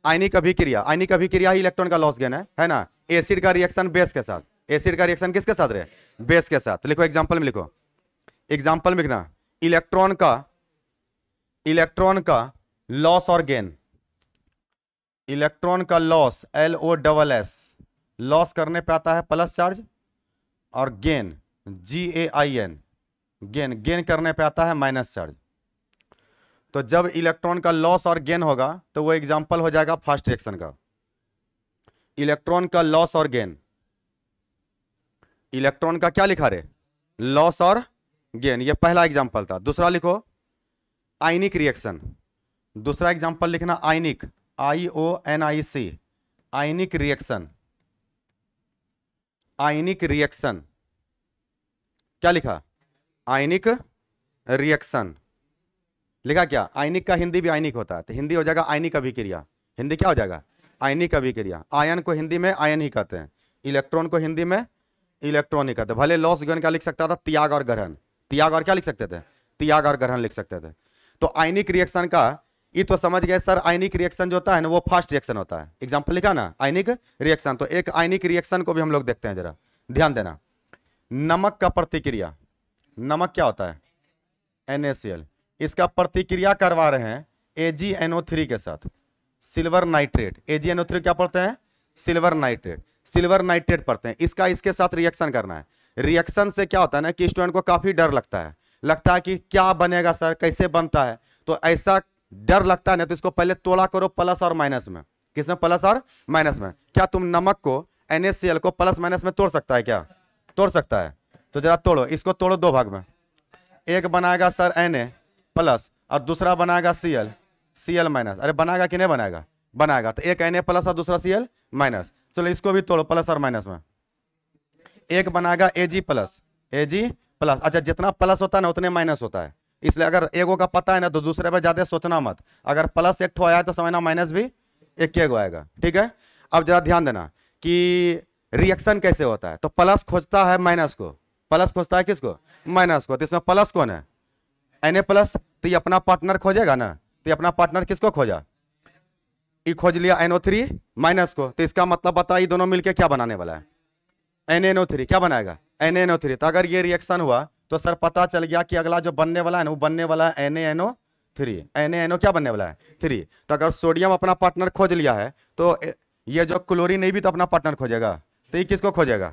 आयनिक अभिक्रिया। आयनिक अभिक्रिया ही इलेक्ट्रॉन का लॉस गेन है ना। एसिड का रिएक्शन बेस के साथ, एसिड का रिएक्शन किसके साथ रहे? बेस के साथ। लिखो एग्जाम्पल में, लिखो एग्जाम्पल में लिखना, इलेक्ट्रॉन का लॉस और गेन। इलेक्ट्रॉन का लॉस LOSS, लॉस करने पे आता है प्लस चार्ज, और गेन GAIN, गेन करने पे आता है माइनस चार्ज। तो जब इलेक्ट्रॉन का लॉस और गेन होगा तो वो एग्जाम्पल हो जाएगा फास्ट रिएक्शन का। इलेक्ट्रॉन का लॉस और गेन, इलेक्ट्रॉन का क्या लिखा रे? लॉस और गेन। ये पहला एग्जाम्पल था। दूसरा लिखो आयनिक रिएक्शन। दूसरा एग्जाम्पल लिखना आयनिक, IONIC, आयनिक रिएक्शन। आयनिक रिएक्शन क्या लिखा? आयनिक रिएक्शन लिखा क्या? आयनिक का हिंदी भी आयनिक होता है, तो हिंदी हो जाएगा आयनिक अभिक्रिया। हिंदी क्या हो जाएगा? आयनिक अभिक्रिया। आयन को हिंदी में आयन ही कहते हैं, इलेक्ट्रॉन को हिंदी में इलेक्ट्रॉन ही कहते हैं। भले लॉस गेन क्या लिख सकता था? त्याग और ग्रहण। त्याग और क्या लिख सकते थे? त्याग और ग्रहण लिख सकते थे। तो आयनिक रिएक्शन का ये तो समझ गए सर। आयनिक रिएक्शन जो होता है ना वो फास्ट रिएक्शन होता है। एग्जाम्पल लिखा ना आयनिक रिएक्शन। तो एक आयनिक रिएक्शन को भी हम लोग देखते हैं, जरा ध्यान देना। नमक का प्रतिक्रिया, नमक क्या होता है? NaCl। इसका प्रतिक्रिया करवा रहे हैं AgNO3 के साथ, सिल्वर नाइट्रेट। AgNO3 क्या पढ़ते हैं? Silver nitrate. सिल्वर नाइट्रेट पढ़ते हैं। इसका इसके साथ रिएक्शन करना है। रिएक्शन से क्या होता है ना कि स्टूडेंट को काफी डर लगता है कि क्या बनेगा सर, कैसे बनता है। तो ऐसा डर लगता है ना, तो इसको पहले तोड़ा करो प्लस और माइनस में। किसमें? प्लस और माइनस में। क्या तुम नमक को NaCl को प्लस माइनस में तोड़ सकता है? क्या तोड़ सकता है? तो जरा तोड़ो, इसको तोड़ो दो भाग में। एक बनाएगा सर Na प्लस और दूसरा बनाएगा Cl माइनस। अरे बनाएगा कि नहीं बनाएगा? बनाएगा। तो एक Na प्लस और दूसरा Cl माइनस। चलो इसको भी तोड़ो प्लस और माइनस में। एक बनाएगा Ag प्लस, अच्छा जितना प्लस होता है ना उतने माइनस होता है। इसलिए अगर एगो का पता है ना तो दूसरे पे ज्यादा सोचना मत। अगर प्लस एक ठो आया तो समझना माइनस भी एक एगो आएगा। ठीक है, अब जरा ध्यान देना कि रिएक्शन कैसे होता है। तो प्लस खोजता है माइनस को, प्लस खोजता है किसको? माइनस को। तो इसमें प्लस कौन है? Na plus. तो ये अपना पार्टनर खोजेगा ना, तो ये अपना पार्टनर किसको खोजा? ये खोज लिया NO3 माइनस को। तो इसका मतलब बता ये दोनों मिलके क्या बनाने वाला है? NaNO3। क्या बनाएगा? NaNO3। तो अगर ये रिएक्शन हुआ तो सर पता चल गया कि अगला जो बनने वाला है ना वो बनने वाला है NaNO3। NaNO क्या बनने वाला है? 3। तो अगर सोडियम अपना पार्टनर खोज लिया है तो ये जो क्लोरीन नहीं भी तो अपना पार्टनर खोजेगा। तो ये किसको खोजेगा?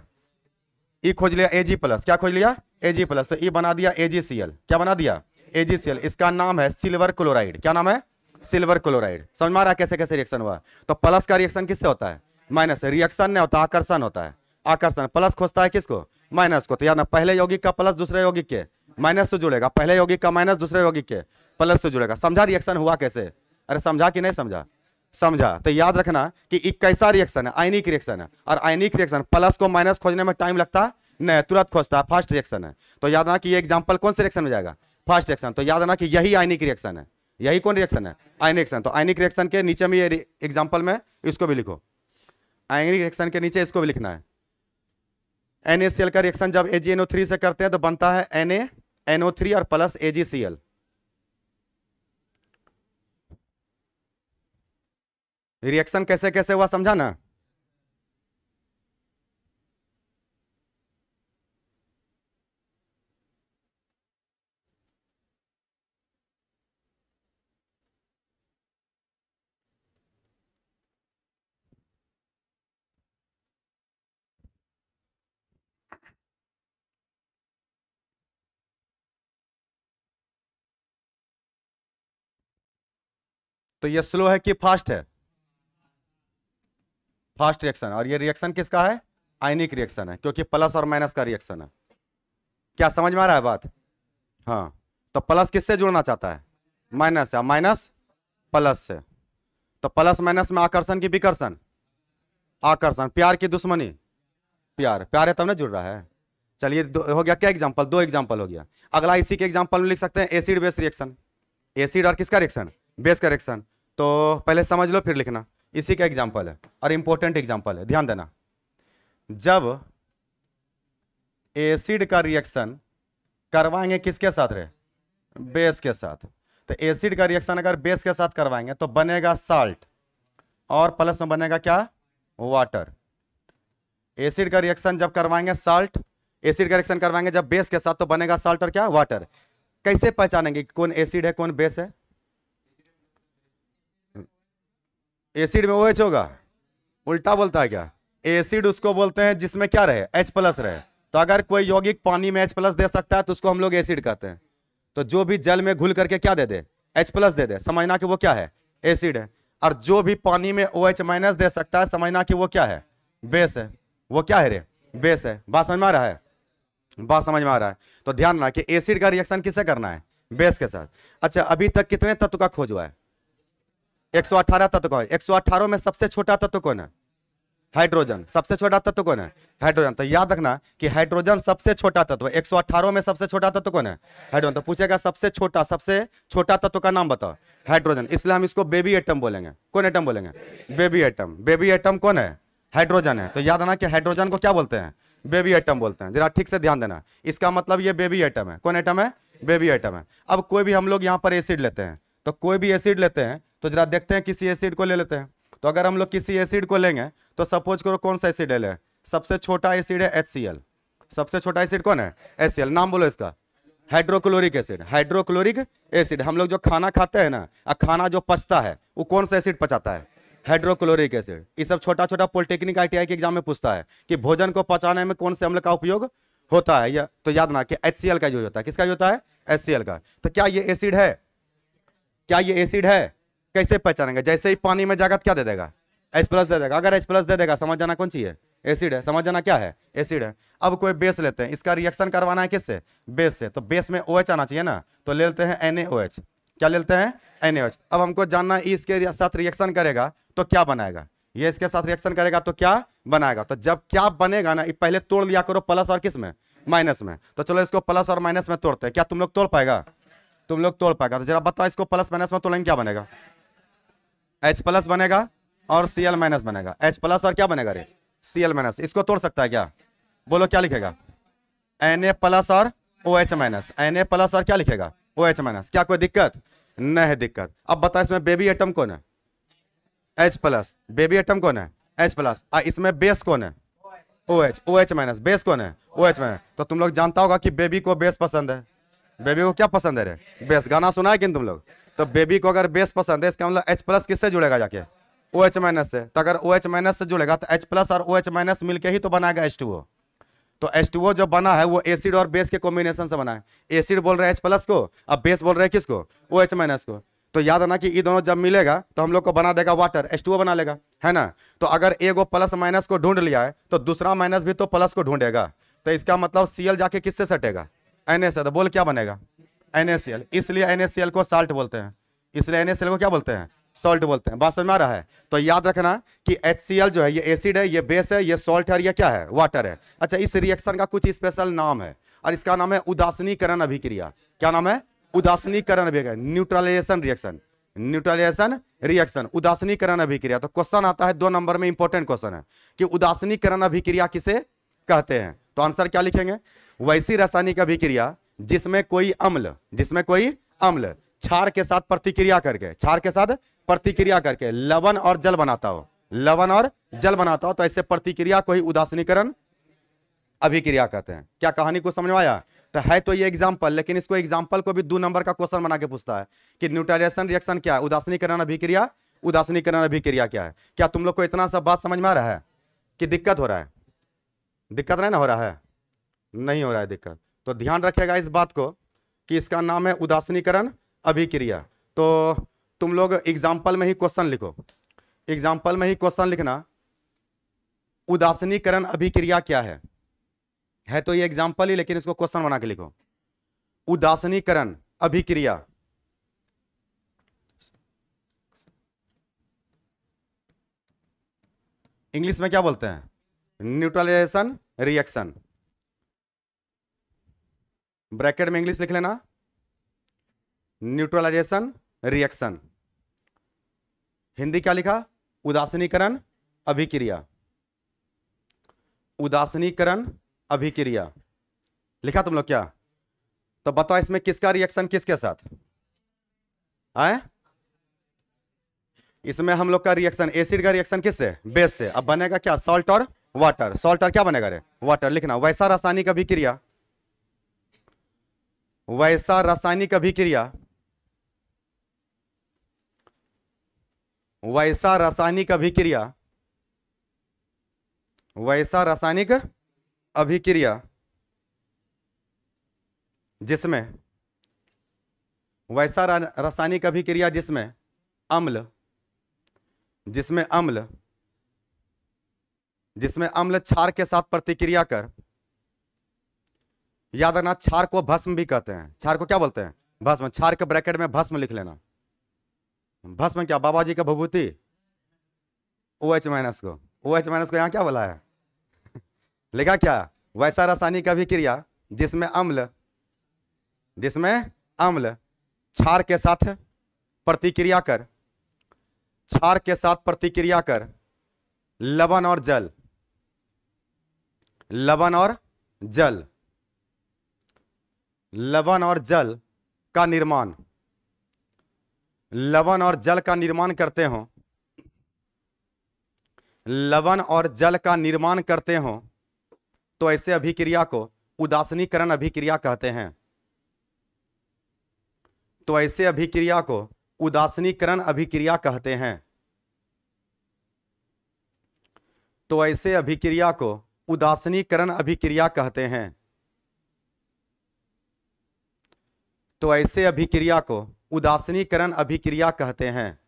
ये खोज लिया Ag प्लस। क्या खोज लिया? Ag plus. तो ये बना दिया AgCl। क्या बना दिया? AgCl। इसका नाम है सिल्वर क्लोराइड। क्या नाम है? Silver chloride. समझ में आ रहा है कैसे कैसे रिएक्शन हुआ? तो प्लस का रिएक्शन किससे होता है? माइनस। रिएक्शन नहीं होता, आकर्षण होता है। आकर्षण। प्लस खोजता है किसको? माइनस को। तो याद ना, पहले यौगिक का प्लस दूसरे यौगिक के माइनस से जुड़ेगा, पहले यौगिक का माइनस दूसरे यौगिक के प्लस से जुड़ेगा। समझा रिएक्शन हुआ कैसे? अरे समझा कि नहीं समझा? समझा। तो याद रखना कि एक कैसा रिएक्शन है? आयनिक रिएक्शन है। और आयनिक रिएक्शन प्लस को माइनस खोजने में टाइम लगता है नहीं, तुरंत खोजता है। फास्ट रिएक्शन है। तो याद रखना कि ये एग्जांपल कौन से रिएक्शन में जाएगा? Fast reaction. तो याद रखना कि यही आयनिक रिएक्शन है। यही कौन रिएक्शन है? आयनिक रिएक्शन। तो आयनिक रिएक्शन के नीचे में ये एग्जांपल में इसको भी लिखो। आयनिक रिएक्शन के नीचे इसको भी लिखना है। NaCl का रिएक्शन जब AgNO3 से करते हैं तो बनता है NaNO3 और प्लस AgCl। रिएक्शन कैसे कैसे हुआ समझा ना? तो ये स्लो है कि फास्ट है? Fast reaction. और ये रिएक्शन किसका है? आयनिक रिएक्शन है, क्योंकि प्लस और माइनस का रिएक्शन है। क्या समझ में आ रहा है बात? हाँ। तो प्लस किससे जुड़ना चाहता है? माइनस से। माइनस प्लस से। तो प्लस माइनस में आकर्षण की विकर्षण, आकर्षण, प्यार की दुश्मनी, प्यार, प्यार है तब ना जुड़ रहा है। चलिए हो गया क्या एग्जांपल, 2 एग्जांपल हो गया। अगला इसी के एग्जांपल में लिख सकते हैं एसिड बेस रिएक्शन, एसिड और किसका रिएक्शन, बेस का रिएक्शन। तो पहले समझ लो फिर लिखना, इसी का एग्जांपल है और इंपॉर्टेंट एग्जांपल है, ध्यान देना। जब एसिड का रिएक्शन करवाएंगे किसके साथ रे, बेस के साथ। तो एसिड का रिएक्शन अगर बेस के साथ करवाएंगे तो बनेगा साल्ट और प्लस में बनेगा क्या, वाटर। एसिड का रिएक्शन जब करवाएंगे साल्ट, एसिड का रिएक्शन करवाएंगे जब बेस के साथ तो बनेगा साल्ट और क्या, वाटर। कैसे पहचानेंगे कौन एसिड है कौन बेस है, एसिड में OH होगा, उल्टा बोलता है क्या, एसिड उसको बोलते हैं जिसमें क्या रहे, H+ रहे। तो अगर कोई यौगिक पानी में H+ दे सकता है तो उसको हम लोग एसिड कहते हैं। तो जो भी जल में घुल करके क्या दे दे, H+ दे दे, समझना कि वो क्या है, एसिड है। और जो भी पानी में OH- दे सकता है, समझना कि वो क्या है, बेस है। वो क्या है रे, बेस है। बात समझ में आ रहा है, बात समझ में आ रहा है। तो ध्यान रखना कि एसिड का रिएक्शन किससे करना है, बेस के साथ। अच्छा, अभी तक कितने तत्व का खोज हुआ है, 118 तत्व का। 118 में सबसे छोटा तत्व कौन है, हाइड्रोजन। सबसे छोटा तत्व कौन है, हाइड्रोजन। तो याद रखना कि हाइड्रोजन सबसे छोटा तत्व है। 118 में सबसे छोटा तत्व कौन है, हाइड्रोजन। तो पूछेगा सबसे छोटा तत्व का नाम बताओ, हाइड्रोजन। इसलिए हम इसको बेबी एटम बोलेंगे। कौन एटम बोलेंगे, बेबी एटम। बेबी एटम कौन है, हाइड्रोजन है। तो याद रखना कि हाइड्रोजन को क्या बोलते हैं, बेबी एटम बोलते हैं। जरा ठीक से ध्यान देना, इसका मतलब ये बेबी एटम है। कौन एटम है, बेबी एटम है। अब कोई भी हम लोग यहाँ पर एसिड लेते हैं, तो कोई भी एसिड लेते हैं तो जरा देखते हैं, किसी एसिड को ले लेते हैं। तो अगर हम लोग किसी एसिड को लेंगे तो सपोज करो कौन सा एसिड ले, सबसे छोटा एसिड है HCl। सबसे छोटा एसिड कौन है, HCl। नाम बोलो इसका, हाइड्रोक्लोरिक एसिड। Hydrochloric acid. हम लोग जो खाना खाते हैं ना, खाना जो पचता है वो कौन सा एसिड पचाता है, हाइड्रोक्लोरिक एसिड। ये सब छोटा छोटा पॉलिटेक्निक ITI के एग्जाम में पूछता है कि भोजन को पचाने में कौन से अम्ल का उपयोग होता है। या तो याद ना कि HCl का यूज होता है। किसका यूज होता है, HCl का। तो क्या ये एसिड है, क्या ये एसिड है, कैसे पहचानेंगे। जैसे ही पानी में जाएगा क्या दे देगा, H+ दे देगा। अगर H+ दे देगा समझ जाना कौन सी है, एसिड है। समझ जाना क्या है, एसिड है। अब कोई बेस लेते हैं, इसका रिएक्शन करवाना है किससे, बेस से। तो बेस में OH आना चाहिए ना, तो ले लेते हैं NaOH। क्या लेते हैं, NaOH। अब हमको जानना है इसके साथ रिएक्शन करेगा तो क्या बनाएगा, ये इसके साथ रिएक्शन करेगा तो क्या बनाएगा। तो जब क्या बनेगा ना, पहले तोड़ लिया करो प्लस और किस में, माइनस में। तो चलो इसको प्लस और माइनस में तोड़ते हैं। क्या तुम लोग तोड़ पाएगा, तुम लोग तोड़ पाएगा। तो जरा बताओ इसको प्लस माइनस में तोड़ेंगे क्या बनेगा, H+ बनेगा और Cl- बनेगा। H+ और क्या बनेगा रे, Cl-। इसको तोड़ सकता है क्या, बोलो क्या लिखेगा, Na+ और OH-। Na+ और क्या लिखेगा, OH-। क्या कोई दिक्कत, नहीं है दिक्कत। अब बता इसमें बेबी एटम कौन है, H+। बेबी एटम कौन है, H+। इसमें बेस कौन है, OH। OH-। बेस कौन है, OH-। तो तुम लोग जानता होगा कि बेबी को बेस पसंद है। बेबी को क्या पसंद है रे, बेस। गाना सुना है कि तुम लोग। तो बेबी को अगर बेस पसंद है, इसका मतलब H+ किससे जुड़ेगा जाके, OH- से। तो अगर OH- से जुड़ेगा तो H+ और OH- मिलके ही तो बनाएगा H2O। तो H2O जो बना है वो एसिड और बेस के कॉम्बिनेशन से बना है। एसिड बोल रहे हैं H+ को, अब बेस बोल रहे हैं किसको, OH- को। तो याद रखना कि ये दोनों जब मिलेगा तो हम लोग को बना देगा वाटर, H2O बना लेगा, है ना। तो अगर एगो प्लस माइनस को ढूंढ लिया है तो दूसरा माइनस भी तो प्लस को ढूंढेगा। तो इसका मतलब Cl जाके किससे सटेगा, Na से। तो बोल क्या बनेगा, NaCl। इसलिए NaCl को साल्ट बोलते हैं। इसलिए NaCl को क्या बोलते हैं, सॉल्ट बोलते हैं। बात समझ में आ रहा है। तो याद रखना कि HCl जो है ये एसिड है, ये बेस है, ये सॉल्ट है, ये क्या है, वाटर है। अच्छा, इस रिएक्शन का कुछ स्पेशल नाम है और इसका नाम है उदासीनीकरण अभिक्रिया। क्या नाम है, उदासीनीकरण अभिक्रिया, न्यूट्रलाइजेशन रिएक्शन। न्यूट्रलाइजेशन रिएक्शन, उदासीनीकरण अभिक्रिया। तो क्वेश्चन आता है 2 नंबर में, इंपॉर्टेंट क्वेश्चन है कि उदासीनीकरण अभिक्रिया किसे कहते हैं। तो आंसर क्या लिखेंगे, वैसी रासायनिक अभिक्रिया जिसमें कोई अम्ल क्षार के साथ प्रतिक्रिया करके, क्षार के साथ प्रतिक्रिया करके लवण और जल बनाता हो, लवण और जल बनाता हो। तो ऐसे प्रतिक्रिया को ही उदासीनीकरण अभिक्रिया कहते हैं। क्या कहानी को समझ में आया। तो है तो ये एग्जांपल, लेकिन इसको एग्जांपल को भी 2 नंबर का क्वेश्चन बना के पूछता है कि न्यूट्रलाइजेशन रिएक्शन क्या है, उदासीनीकरण अभिक्रिया, उदासीनीकरण अभिक्रिया क्या है। क्या तुम लोग को इतना सब बात समझ में आ रहा है कि दिक्कत हो रहा है, दिक्कत नहीं ना हो रहा है, नहीं हो रहा है दिक्कत। तो ध्यान रखेगा इस बात को कि इसका नाम है उदासीनीकरण अभिक्रिया। तो तुम लोग एग्जाम्पल में ही क्वेश्चन लिखो, एग्जाम्पल में ही क्वेश्चन लिखना, उदासीनीकरण अभिक्रिया क्या है तो ये एग्जाम्पल ही, लेकिन इसको क्वेश्चन बना के लिखो। उदासीनीकरण अभिक्रिया, इंग्लिश में क्या बोलते हैं? Neutralisation reaction. ब्रैकेट में इंग्लिश लिख लेना, न्यूट्रलाइजेशन रिएक्शन। हिंदी क्या लिखा? उदासीनीकरण अभिक्रिया। उदासीनीकरण अभिक्रिया लिखा तुम लोग क्या? तो बताओ इसमें किसका रिएक्शन किसके साथ आए? इसमें हम लोग का रिएक्शन, एसिड का रिएक्शन किससे? बेस से। अब बनेगा क्या? सॉल्ट और वाटर। सॉल्ट और क्या बनेगा रे? वाटर। लिखना वैसा रासायनिक अभिक्रिया, वैसा रासायनिक अभिक्रिया, वैसा रासायनिक अभिक्रिया, वैसा रासायनिक अभिक्रिया जिसमें, वैसा रासायनिक अभिक्रिया जिसमें अम्ल, जिसमें अम्ल, जिसमें अम्ल क्षार के साथ प्रतिक्रिया कर, याद रखना क्षार को भस्म भी कहते हैं। क्षार को क्या बोलते हैं? भस्म। क्षार के ब्रैकेट में भस्म लिख लेना। भस्म क्या? बाबा जी का भभूति। OH माइनस को, OH माइनस को यहां क्या बोला है? लिखा क्या? वैसा रासायनिक अभिक्रिया जिसमें अम्ल, जिसमें अम्ल क्षार के साथ प्रतिक्रिया कर, क्षार के साथ प्रतिक्रिया कर लवण और जल, लवण और जल, लवण और जल का निर्माण, लवण और जल का निर्माण करते हो, लवण और जल का निर्माण करते हो, तो ऐसे अभिक्रिया को उदासीनीकरण अभिक्रिया कहते हैं। तो ऐसे अभिक्रिया को उदासीनीकरण अभिक्रिया कहते हैं। तो ऐसे अभिक्रिया को उदासीनीकरण अभिक्रिया कहते हैं। तो ऐसे अभिक्रिया को उदासीनीकरण अभिक्रिया कहते हैं।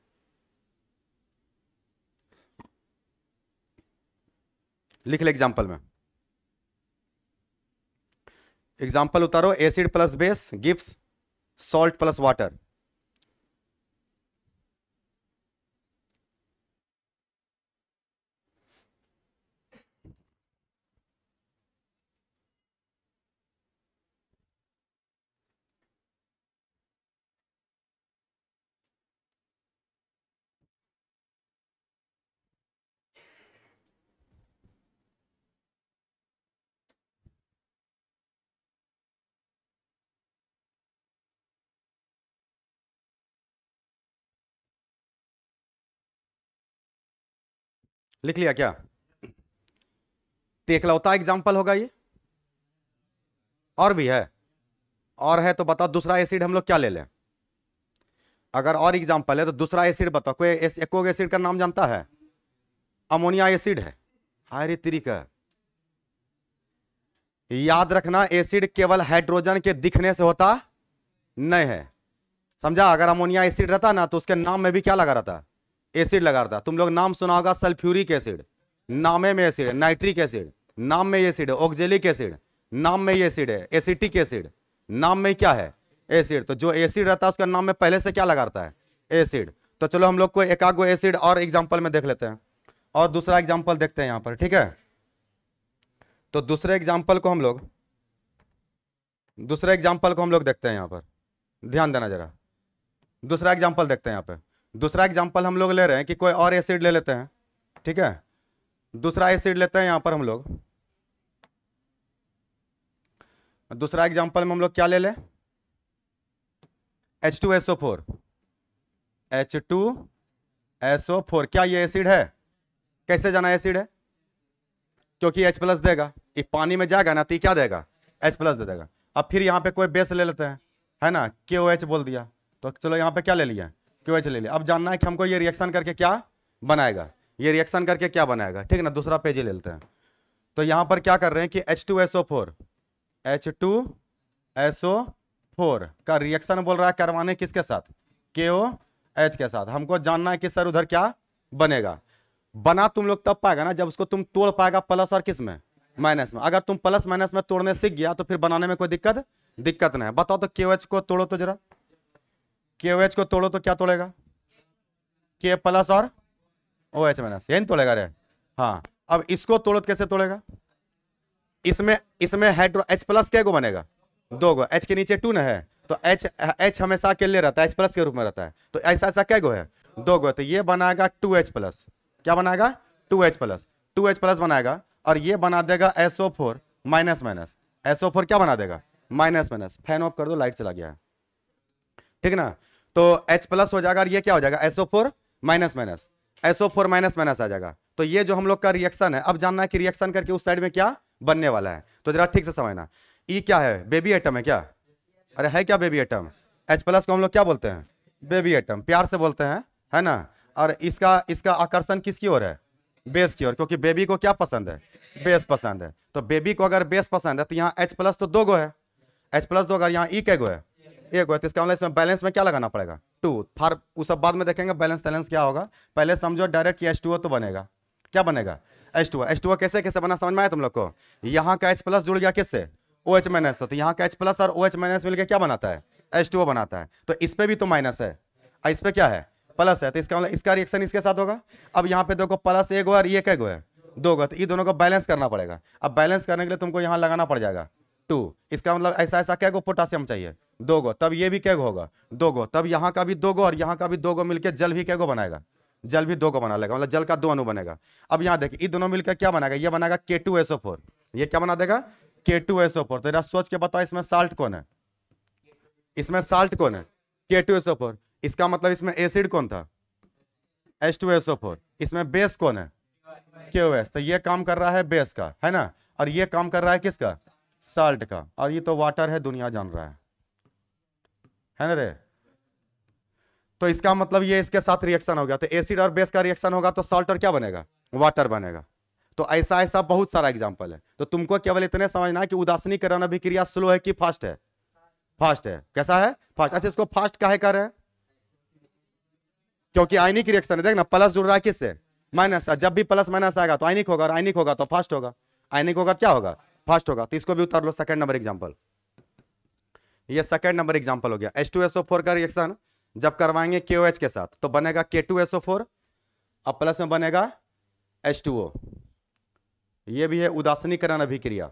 लिख ले एग्जाम्पल में। एग्जाम्पल उतारो। Acid plus base gives salt plus water. लिख लिया क्या? तो एकलौता एग्जाम्पल होगा ये? और भी है? और है तो बताओ दूसरा एसिड हम लोग क्या ले लें? अगर और एग्जाम्पल है तो दूसरा एसिड बताओ। कोई एको एसिड का नाम जानता है? अमोनिया एसिड है। हाय तरीका। याद रखना एसिड केवल हाइड्रोजन के दिखने से होता नहीं है, समझा? अगर अमोनिया एसिड रहता ना तो उसके नाम में भी क्या लगा रहता? एसिड लगा रहता। तुम लोग नाम सुना होगा सल्फ्यूरिक एसिड, नामे में एसिड है। नाइट्रिक एसिड नाम में एसिड है। ऑक्जेलिक एसिड नाम में एसिड है। एसिटिक एसिड नाम में क्या है? एसिड। तो जो एसिड रहता है उसका नाम में पहले से क्या लगा रहता है? एसिड। तो चलो हम लोग को एक आगो एसिड और एग्जाम्पल में देख लेते हैं, और दूसरा एग्जाम्पल देखते हैं यहां पर, ठीक है? तो दूसरे एग्जाम्पल को हम लोग देखते हैं यहां पर, ध्यान देना जरा। दूसरा एग्जाम्पल देखते हैं यहां पर। दूसरा एग्जाम्पल हम लोग ले रहे हैं कि कोई और एसिड ले लेते हैं, ठीक है? दूसरा एसिड लेते हैं यहां पर हम लोग। दूसरा एग्जाम्पल में हम लोग क्या ले लें? H2SO4। H2SO4 क्या ये एसिड है? कैसे जाना एसिड है? क्योंकि H प्लस देगा, ये पानी में जाएगा ना तो क्या देगा? H प्लस दे देगा। अब फिर यहाँ पे कोई बेस ले लेते हैं, है ना? KOH बोल दिया, तो चलो यहाँ पे क्या ले लिया? KOH ले लिया। अब जानना है कि हमको ये रिएक्शन करके क्या बनाएगा, ये रिएक्शन करके क्या बनाएगा, ठीक है ना? दूसरा पेज ही ले लेते हैं। तो यहाँ पर क्या कर रहे हैं कि H2SO4 का रिएक्शन बोल रहा है करवाने किसके साथ? KOH के साथ। हमको जानना है कि सर उधर क्या बनेगा। बना तुम लोग तब पाएगा ना जब उसको तुम तोड़ पाएगा प्लस और किस में? माइनस में। अगर तुम प्लस माइनस में तोड़ने सीख गया तो फिर बनाने में कोई दिक्कत नहीं है। बताओ तो KOH को तोड़ो तो जरा, KOH को तोड़ो तो क्या तोड़ेगा? K प्लस और OH माइनस, यही तोड़ेगा रे। हाँ, अब इसको तोड़ो तो कैसे तोड़ेगा? इसमें इसमें हाइड्रो H प्लस क्या को बनेगा? 2 गो, H के नीचे 2 ना है, तो H हमेशा अकेले रहता है, H प्लस के रूप में रहता है, तो ऐसा ऐसा क्या गो है? 2 गो, तो ये बनाएगा 2H प्लस। क्या बनाएगा? 2H प्लस, 2H प्लस बनाएगा, और ये बना देगा SO4 माइनस माइनस। SO4 क्या बना देगा? Minus minus. फैन ऑफ कर दो, लाइट चला गया है, ठीक ना? तो H प्लस हो जाएगा, और ये क्या हो जाएगा? SO4 minus minus, SO4 minus minus आ जाएगा। तो ये जो हम लोग का रिएक्शन है, अब जानना है कि रिएक्शन करके उस साइड में क्या बनने वाला है, तो जरा ठीक से समझना। ई क्या है? बेबी एटम है क्या? अरे है क्या बेबी एटम? H प्लस को हम लोग क्या बोलते हैं? बेबी एटम, प्यार से बोलते हैं, है ना? और इसका इसका आकर्षण किसकी ओर है? बेस की ओर, क्योंकि बेबी को क्या पसंद है? बेस पसंद है। तो बेबी को अगर बेस पसंद है, तो यहाँ H प्लस तो 2 गो है, H प्लस 2, अगर यहाँ ई क्या गो है? 1 गो है, तो इसका मतलब इसमें बैलेंस में क्या लगाना पड़ेगा? 2। फार वो सब बाद में देखेंगे बैलेंस बैलेंस क्या होगा, पहले समझो डायरेक्ट कि H2O तो बनेगा। क्या बनेगा? H2O। H2O कैसे कैसे बना समझ में आया तुम लोग को? यहाँ का H प्लस जुड़ गया किससे? OH minus. तो यहाँ का H प्लस और OH माइनस मिलकर क्या बनाता है? H2O बनाता है। तो इस पे भी तो माइनस है, और इस पे क्या है? प्लस है, तो इसका मतलब इसका रिएक्शन इसके साथ होगा। अब यहाँ पे देखो प्लस 1 गो और ये क्या गो है? 2 गो, तो ये दोनों को बैलेंस करना पड़ेगा। अब बैलेंस करने के लिए तुमको यहाँ लगाना पड़ जाएगा 2। इसका मतलब ऐसा ऐसा क्या गो पोटासियम चाहिए? 2 गो, तब ये भी क्या गो होगा? 2 गो, तब यहाँ का भी 2 गो और यहाँ का भी 2 गो मिलकर जल भी क्या गो बनाएगा? जल भी 2 को बना लेगा, मतलब जल का 2 अणु बनेगा। अब यहाँ देखिए ये दोनों मिलकर क्या बनाएगा? ये बनाएगा K2SO4। ये क्या बना देगा? K2SO4। तो जरा सोच के बताओ, इसमें साल्ट कौन है? इसमें साल्ट कौन है? K2SO4। इसका मतलब इसमें एसिड कौन था? H2SO4। इसमें बेस कौन है? KOH। तो ये काम कर रहा है बेस का, है ना? और ये काम कर रहा है किसका? साल्ट का। और ये तो वाटर है, दुनिया जान रहा है ना रे? तो इसका मतलब ये इसके साथ रिएक्शन हो गया, तो एसिड और बेस का रिएक्शन होगा, तो साल्ट और क्या बनेगा? वाटर बनेगा। तो ऐसा ऐसा बहुत सारा एग्जांपल है। तो तुमको केवल इतने समझना है कि उदासीनीकरण अभिक्रिया स्लो है कि फास्ट है? फास्ट है। कैसा है? फास्ट। अच्छा, इसको फास्ट काहे कर रहे हैं? क्योंकि आयनिक रिएक्शन है। देखना प्लस जुड़ रहा है किससे? माइनस। जब भी प्लस माइनस आएगा तो आयनिक होगा, और आयनिक होगा तो फास्ट होगा। आयनिक होगा क्या होगा? फास्ट होगा। तो इसको भी उतार लो, सेकंड नंबर एग्जांपल। ये सेकंड नंबर एग्जांपल हो गया। H2SO4 का रिएक्शन जब करवाएंगे KOH के साथ तो बनेगा K2SO4, अब प्लस में बनेगा H2O। ये भी है उदासीनीकरण अभिक्रिया।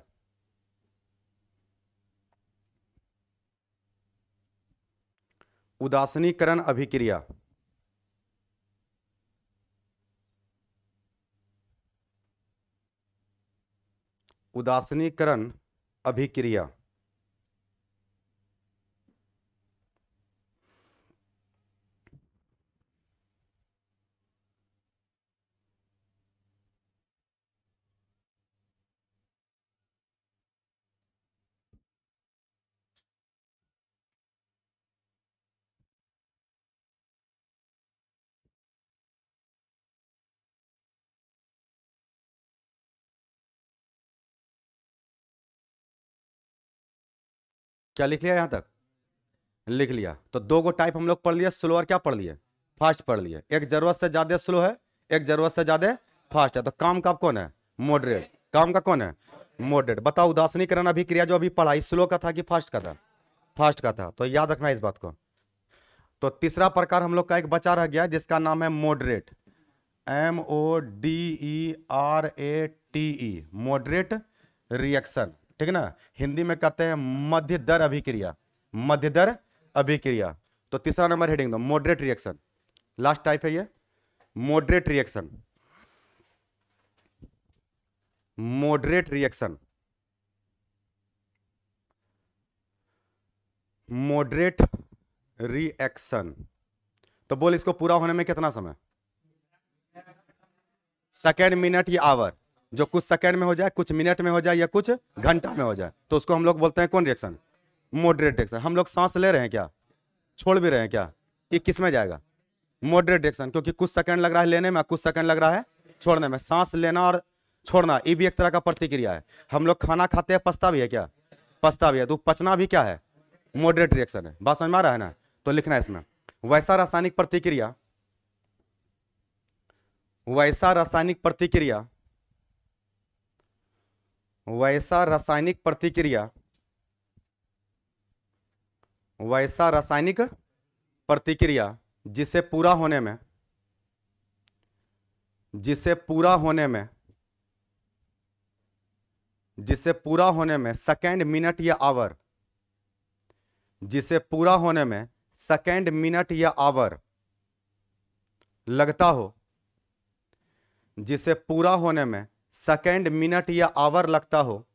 उदासीनीकरण अभिक्रिया। उदासीनीकरण अभिक्रिया। क्या लिख लिया? यहां तक लिख लिया। तो 2 गो टाइप हम लोग पढ़ लिए, स्लो और क्या पढ़ लिए? फास्ट पढ़ लिए। एक जरूरत से ज्यादा स्लो है, एक जरूरत से ज्यादा फास्ट है। तो काम का कौन है? मॉडरेट। काम का कौन है? मॉडरेट। बताओ उदासीनीकरण अभिक्रिया जो अभी पढ़ा, स्लो का था कि फास्ट का था? फास्ट का था। तो याद रखना इस बात को। तो तीसरा प्रकार हम लोग का एक बचा रह गया, जिसका नाम है मॉडरेट। MODERATE, मॉडरेट रिएक्शन, ठीक ना? हिंदी में कहते हैं मध्य दर अभिक्रिया। मध्य दर अभिक्रिया। तो तीसरा नंबर हेडिंग दो, मॉडरेट रिएक्शन। लास्ट टाइप है ये, moderate reaction. Moderate reaction. Moderate reaction. तो बोल इसको पूरा होने में कितना समय? सेकेंड, मिनट या आवर। जो कुछ सेकेंड में हो जाए, कुछ मिनट में हो जाए, या कुछ घंटा में हो जाए, तो उसको हम लोग बोलते हैं कौन रिएक्शन? Moderate reaction. हम लोग सांस ले रहे हैं क्या? छोड़ भी रहे हैं क्या? ये किस में जाएगा? Moderate reaction. क्योंकि कुछ सेकंड लग रहा है लेने में, कुछ सेकंड लग रहा है छोड़ने में। सांस लेना और छोड़ना ये भी एक तरह का प्रतिक्रिया है। हम लोग खाना खाते हैं, पछता भी है क्या? पछता भी है। तो पचना भी क्या है? मॉडरेट रिएक्शन है। बात समझ में आ रहा है ना? तो लिखना है इसमें, वैसा रासायनिक प्रतिक्रिया, वैसा रासायनिक प्रतिक्रिया, वैसा रासायनिक प्रतिक्रिया, वैसा रासायनिक प्रतिक्रिया जिसे पूरा होने में, जिसे पूरा होने में सेकेंड, मिनट या आवर, जिसे पूरा होने में सेकेंड, मिनट या आवर लगता हो, जिसे पूरा होने में सेकेंड, मिनट या आवर लगता हो,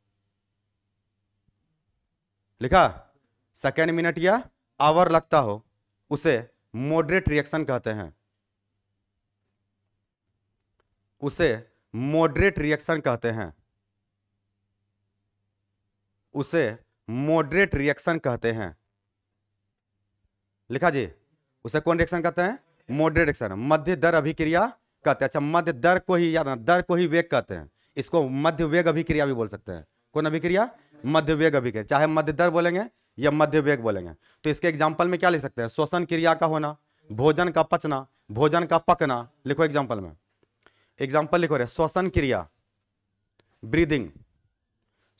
लिखा, सेकेंड, मिनट या आवर लगता हो, उसे मॉडरेट रिएक्शन कहते हैं। उसे मॉडरेट रिएक्शन कहते हैं। उसे मॉडरेट रिएक्शन कहते हैं। लिखा जी, उसे कौन रिएक्शन कहते हैं? Moderate reaction. मध्य दर अभिक्रिया कहते हैं। अच्छा, मध्य दर को ही याद, दर को ही वेग कहते हैं। इसको मध्य वेग अभिक्रिया भी बोल सकते हैं। कौन अभिक्रिया? मध्य वेग अभिक्रिया। चाहे मध्य दर बोलेंगे या मध्य वेग बोलेंगे। तो इसके एग्जाम्पल में क्या लिख सकते हैं? श्वसन क्रिया का होना, भोजन का पचना, भोजन का पकना। लिखो एग्जाम्पल में, एग्जाम्पल लिखो रे, श्वसन क्रिया, ब्रीदिंग।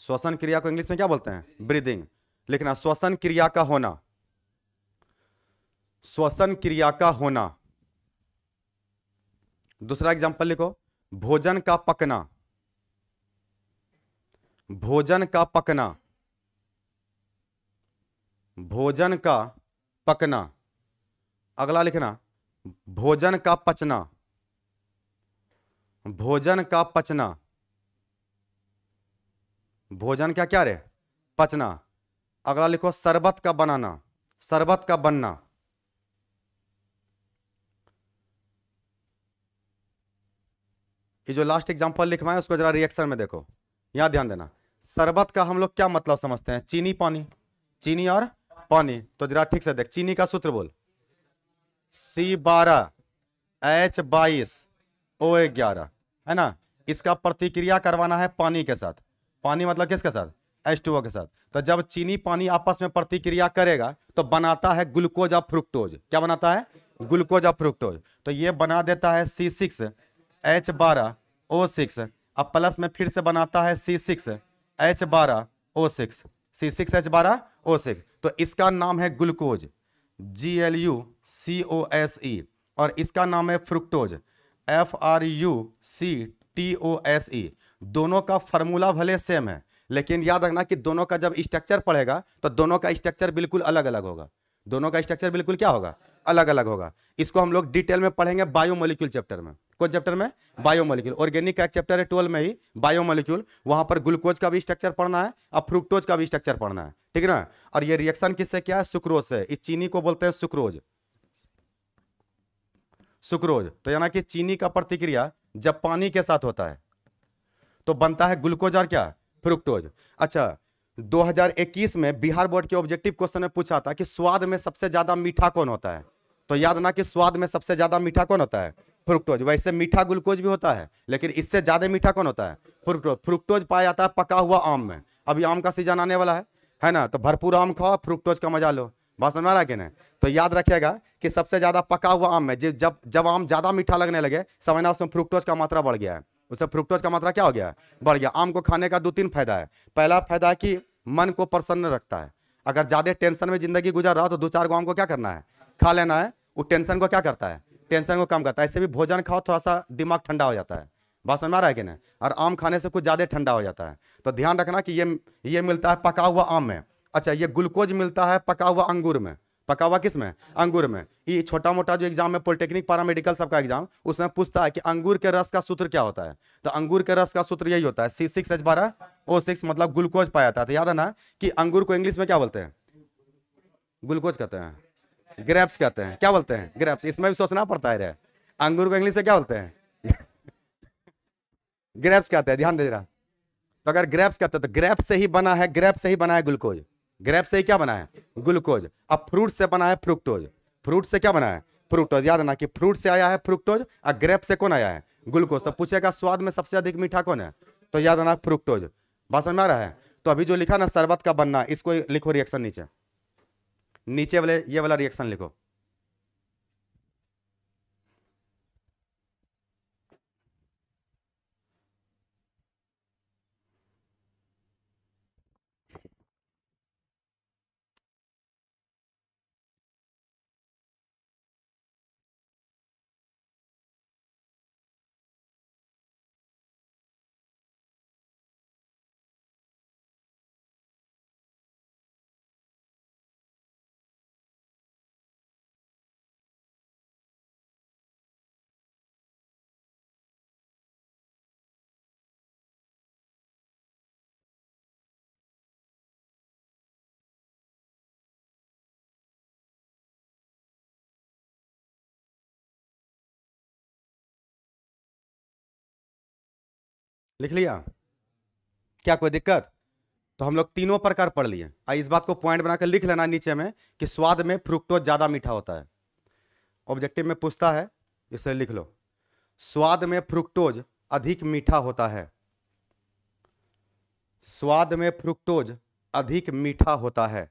श्वसन क्रिया को इंग्लिश में क्या बोलते हैं? ब्रीदिंग। लिखना, श्वसन क्रिया का होना, श्वसन क्रिया का होना। दूसरा एग्जाम्पल लिखो, भोजन का पकना, भोजन का पकना, भोजन का पकना। अगला लिखना, भोजन का पचना, भोजन का पचना। भोजन का क्या रे? पचना। अगला लिखो, शरबत का बनाना, शरबत का बनना। ये जो लास्ट एग्जांपल लिखवाए उसको जरा रिएक्शन में देखो, यहां ध्यान देना। शरबत का हम लोग क्या मतलब समझते हैं? चीनी पानी, चीनी और पानी। तो जरा ठीक से देख, चीनी का सूत्र बोल, C12H22O11, है ना। इसका प्रतिक्रिया करवाना है पानी के साथ। पानी मतलब किसके साथ? H2O के साथ। तो जब चीनी पानी आपस में प्रतिक्रिया करेगा तो बनाता है ग्लूकोज और फ्रुक्टोज। क्या बनाता है? ग्लूकोज और फ्रुक्टोज। तो ये बना देता है C6H12O6। अब प्लस में फिर से बनाता है C6H12O6, C6H12O6। तो इसका नाम है ग्लूकोज, GLUCOSE। और इसका नाम है फ्रुक्टोज, FRUCTOSE। दोनों का फॉर्मूला भले सेम है, लेकिन याद रखना कि दोनों का जब स्ट्रक्चर पढ़ेगा तो दोनों का स्ट्रक्चर बिल्कुल अलग अलग होगा। दोनों का स्ट्रक्चर बिल्कुल क्या होगा? अलग अलग होगा। इसको हम लोग डिटेल में पढ़ेंगे बायोमोलिक्यूल चैप्टर में। कौन चैप्टर में? बायोमोलिक्यूल। ऑर्गेनिक का एक चैप्टर है 12 में ही, बायोमोलिक्यूल। वहां पर ग्लूकोज का भी स्ट्रक्चर पढ़ना है और फ्रुक्टोज का भी स्ट्रक्चर पढ़ना है, ठीक है ना। और ये रिएक्शन किससे क्या है? सुक्रोज से। इस चीनी को बोलते हैं सुक्रोज, सुक्रोज। तो यानी कि चीनी का प्रतिक्रिया जब पानी के साथ होता है तो बनता है ग्लूकोज और क्या? फ्रुक्टोज। अच्छा, 2021 में बिहार बोर्ड के ऑब्जेक्टिव क्वेश्चन में पूछा था कि स्वाद में सबसे ज्यादा मीठा कौन होता है? तो याद ना कि स्वाद में सबसे ज्यादा मीठा कौन होता है? फ्रुक्टोज। वैसे मीठा ग्लूकोज भी होता है, लेकिन इससे ज्यादा मीठा कौन होता है? फ्रुक्टोज। फ्रुक्टोज पाया जाता है पका हुआ आम में। अभी आम का सीजन आने वाला है ना, तो भरपूर आम खाओ, फ्रुक्टोज का मजा लो। बात समझ में आ रहा है कि नहीं? तो याद रखिएगा कि सबसे ज्यादा पका हुआ आम में जब जब आम ज्यादा मीठा लगने लगे, समझना उसमें फ्रुक्टोज का मात्रा बढ़ गया है। उससे फ्रुक्टोज का मात्रा क्या हो गया? बढ़ गया। आम को खाने का 2-3 फायदा है। पहला फायदा है कि मन को प्रसन्न रखता है। अगर ज्यादा टेंशन में जिंदगी गुजर रहा हो तो 2-4 आम को क्या करना है? खा लेना है। वो टेंशन को क्या करता है? टेंशन को कम करता है। ऐसे भी भोजन खाओ, थोड़ा सा दिमाग ठंडा हो जाता है। बात समझ में आ रहा है कि नहीं? और आम खाने से कुछ ज्यादा ठंडा हो जाता है। तो ध्यान रखना कि ये मिलता है पका हुआ आम में। अच्छा, ये ग्लूकोज मिलता है पका हुआ अंगूर में। पका हुआ किस में? अंगूर में। ये छोटा मोटा जो एग्जाम में पॉलिटेक्निक पैरामेडिकल सबका एग्जाम, उसमें पूछता है कि अंगूर के रस का सूत्र क्या होता है। तो अंगूर के रस का सूत्र यही होता है, C6H12O6, मतलब ग्लूकोज पाया जाता है। तो याद है ना कि अंगूर को इंग्लिश में क्या बोलते हैं? ग्लूकोज कहते हैं, ग्रेप्स कहते हैं। क्या बोलते हैं? ग्रेप्स। इसमें भी सोचना पड़ता है रे। अंगूर को इंग्लिश में क्या बोलते हैं? ग्रेप्स कहते हैं। ध्यान दे रहा। तो अगर ग्रेप्स कहते हैं तो ग्रेप से ही बना है, ग्रेप से ही बना है ग्लूकोज। ग्रेप से ही क्या बना है? ग्लूकोज। अब फ्रूट से बना है फ्रुक्टोज। फ्रूट से क्या बना है? फ्रुक्टोज। याद ना कि फ्रूट से आया है फ्रुक्टोज और ग्रेप से कौन आया है? ग्लूकोज। तो पूछेगा स्वाद में सबसे अधिक मीठा कौन है? तो याद ना फ्रुक्टोज। बात समझ में आ रहा है? तो अभी जो लिखा ना शरबत का बनना, इसको लिखो रिएक्शन नीचे, नीचे वाले ये वाला रिएक्शन लिखो। लिख लिया? क्या कोई दिक्कत? तो हम लोग तीनों प्रकार पढ़ लिए। इस बात को पॉइंट बनाकर लिख लेना नीचे में कि स्वाद में फ्रुक्टोज ज्यादा मीठा होता है। ऑब्जेक्टिव में पूछता है, इसलिए लिख लो, स्वाद में फ्रुक्टोज अधिक मीठा होता है। स्वाद में फ्रुक्टोज अधिक मीठा होता है।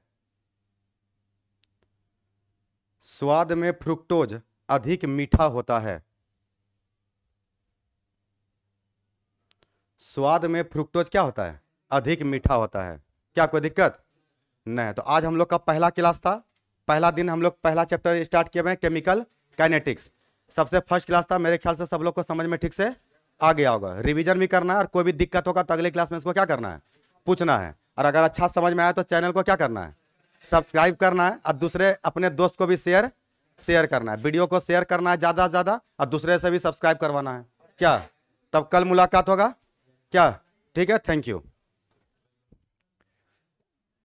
स्वाद में फ्रुक्टोज अधिक मीठा होता है। स्वाद में फ्रुक्टोज क्या होता है? अधिक मीठा होता है। क्या कोई दिक्कत? नहीं। तो आज हम लोग का पहला क्लास था, पहला दिन हम लोग पहला चैप्टर स्टार्ट किए हुए हैं, केमिकल काइनेटिक्स। सबसे फर्स्ट क्लास था, मेरे ख्याल से सब लोग को समझ में ठीक से आ गया होगा। रिवीजन भी करना है और कोई भी दिक्कत होगा तो अगले क्लास में इसको क्या करना है? पूछना है। और अगर अच्छा समझ में आया तो चैनल को क्या करना है? सब्सक्राइब करना है और दूसरे अपने दोस्त को भी शेयर करना है। वीडियो को शेयर करना है ज़्यादा से ज़्यादा और दूसरे से भी सब्सक्राइब करवाना है। क्या? तब कल मुलाकात होगा क्या? ठीक है, थैंक यू।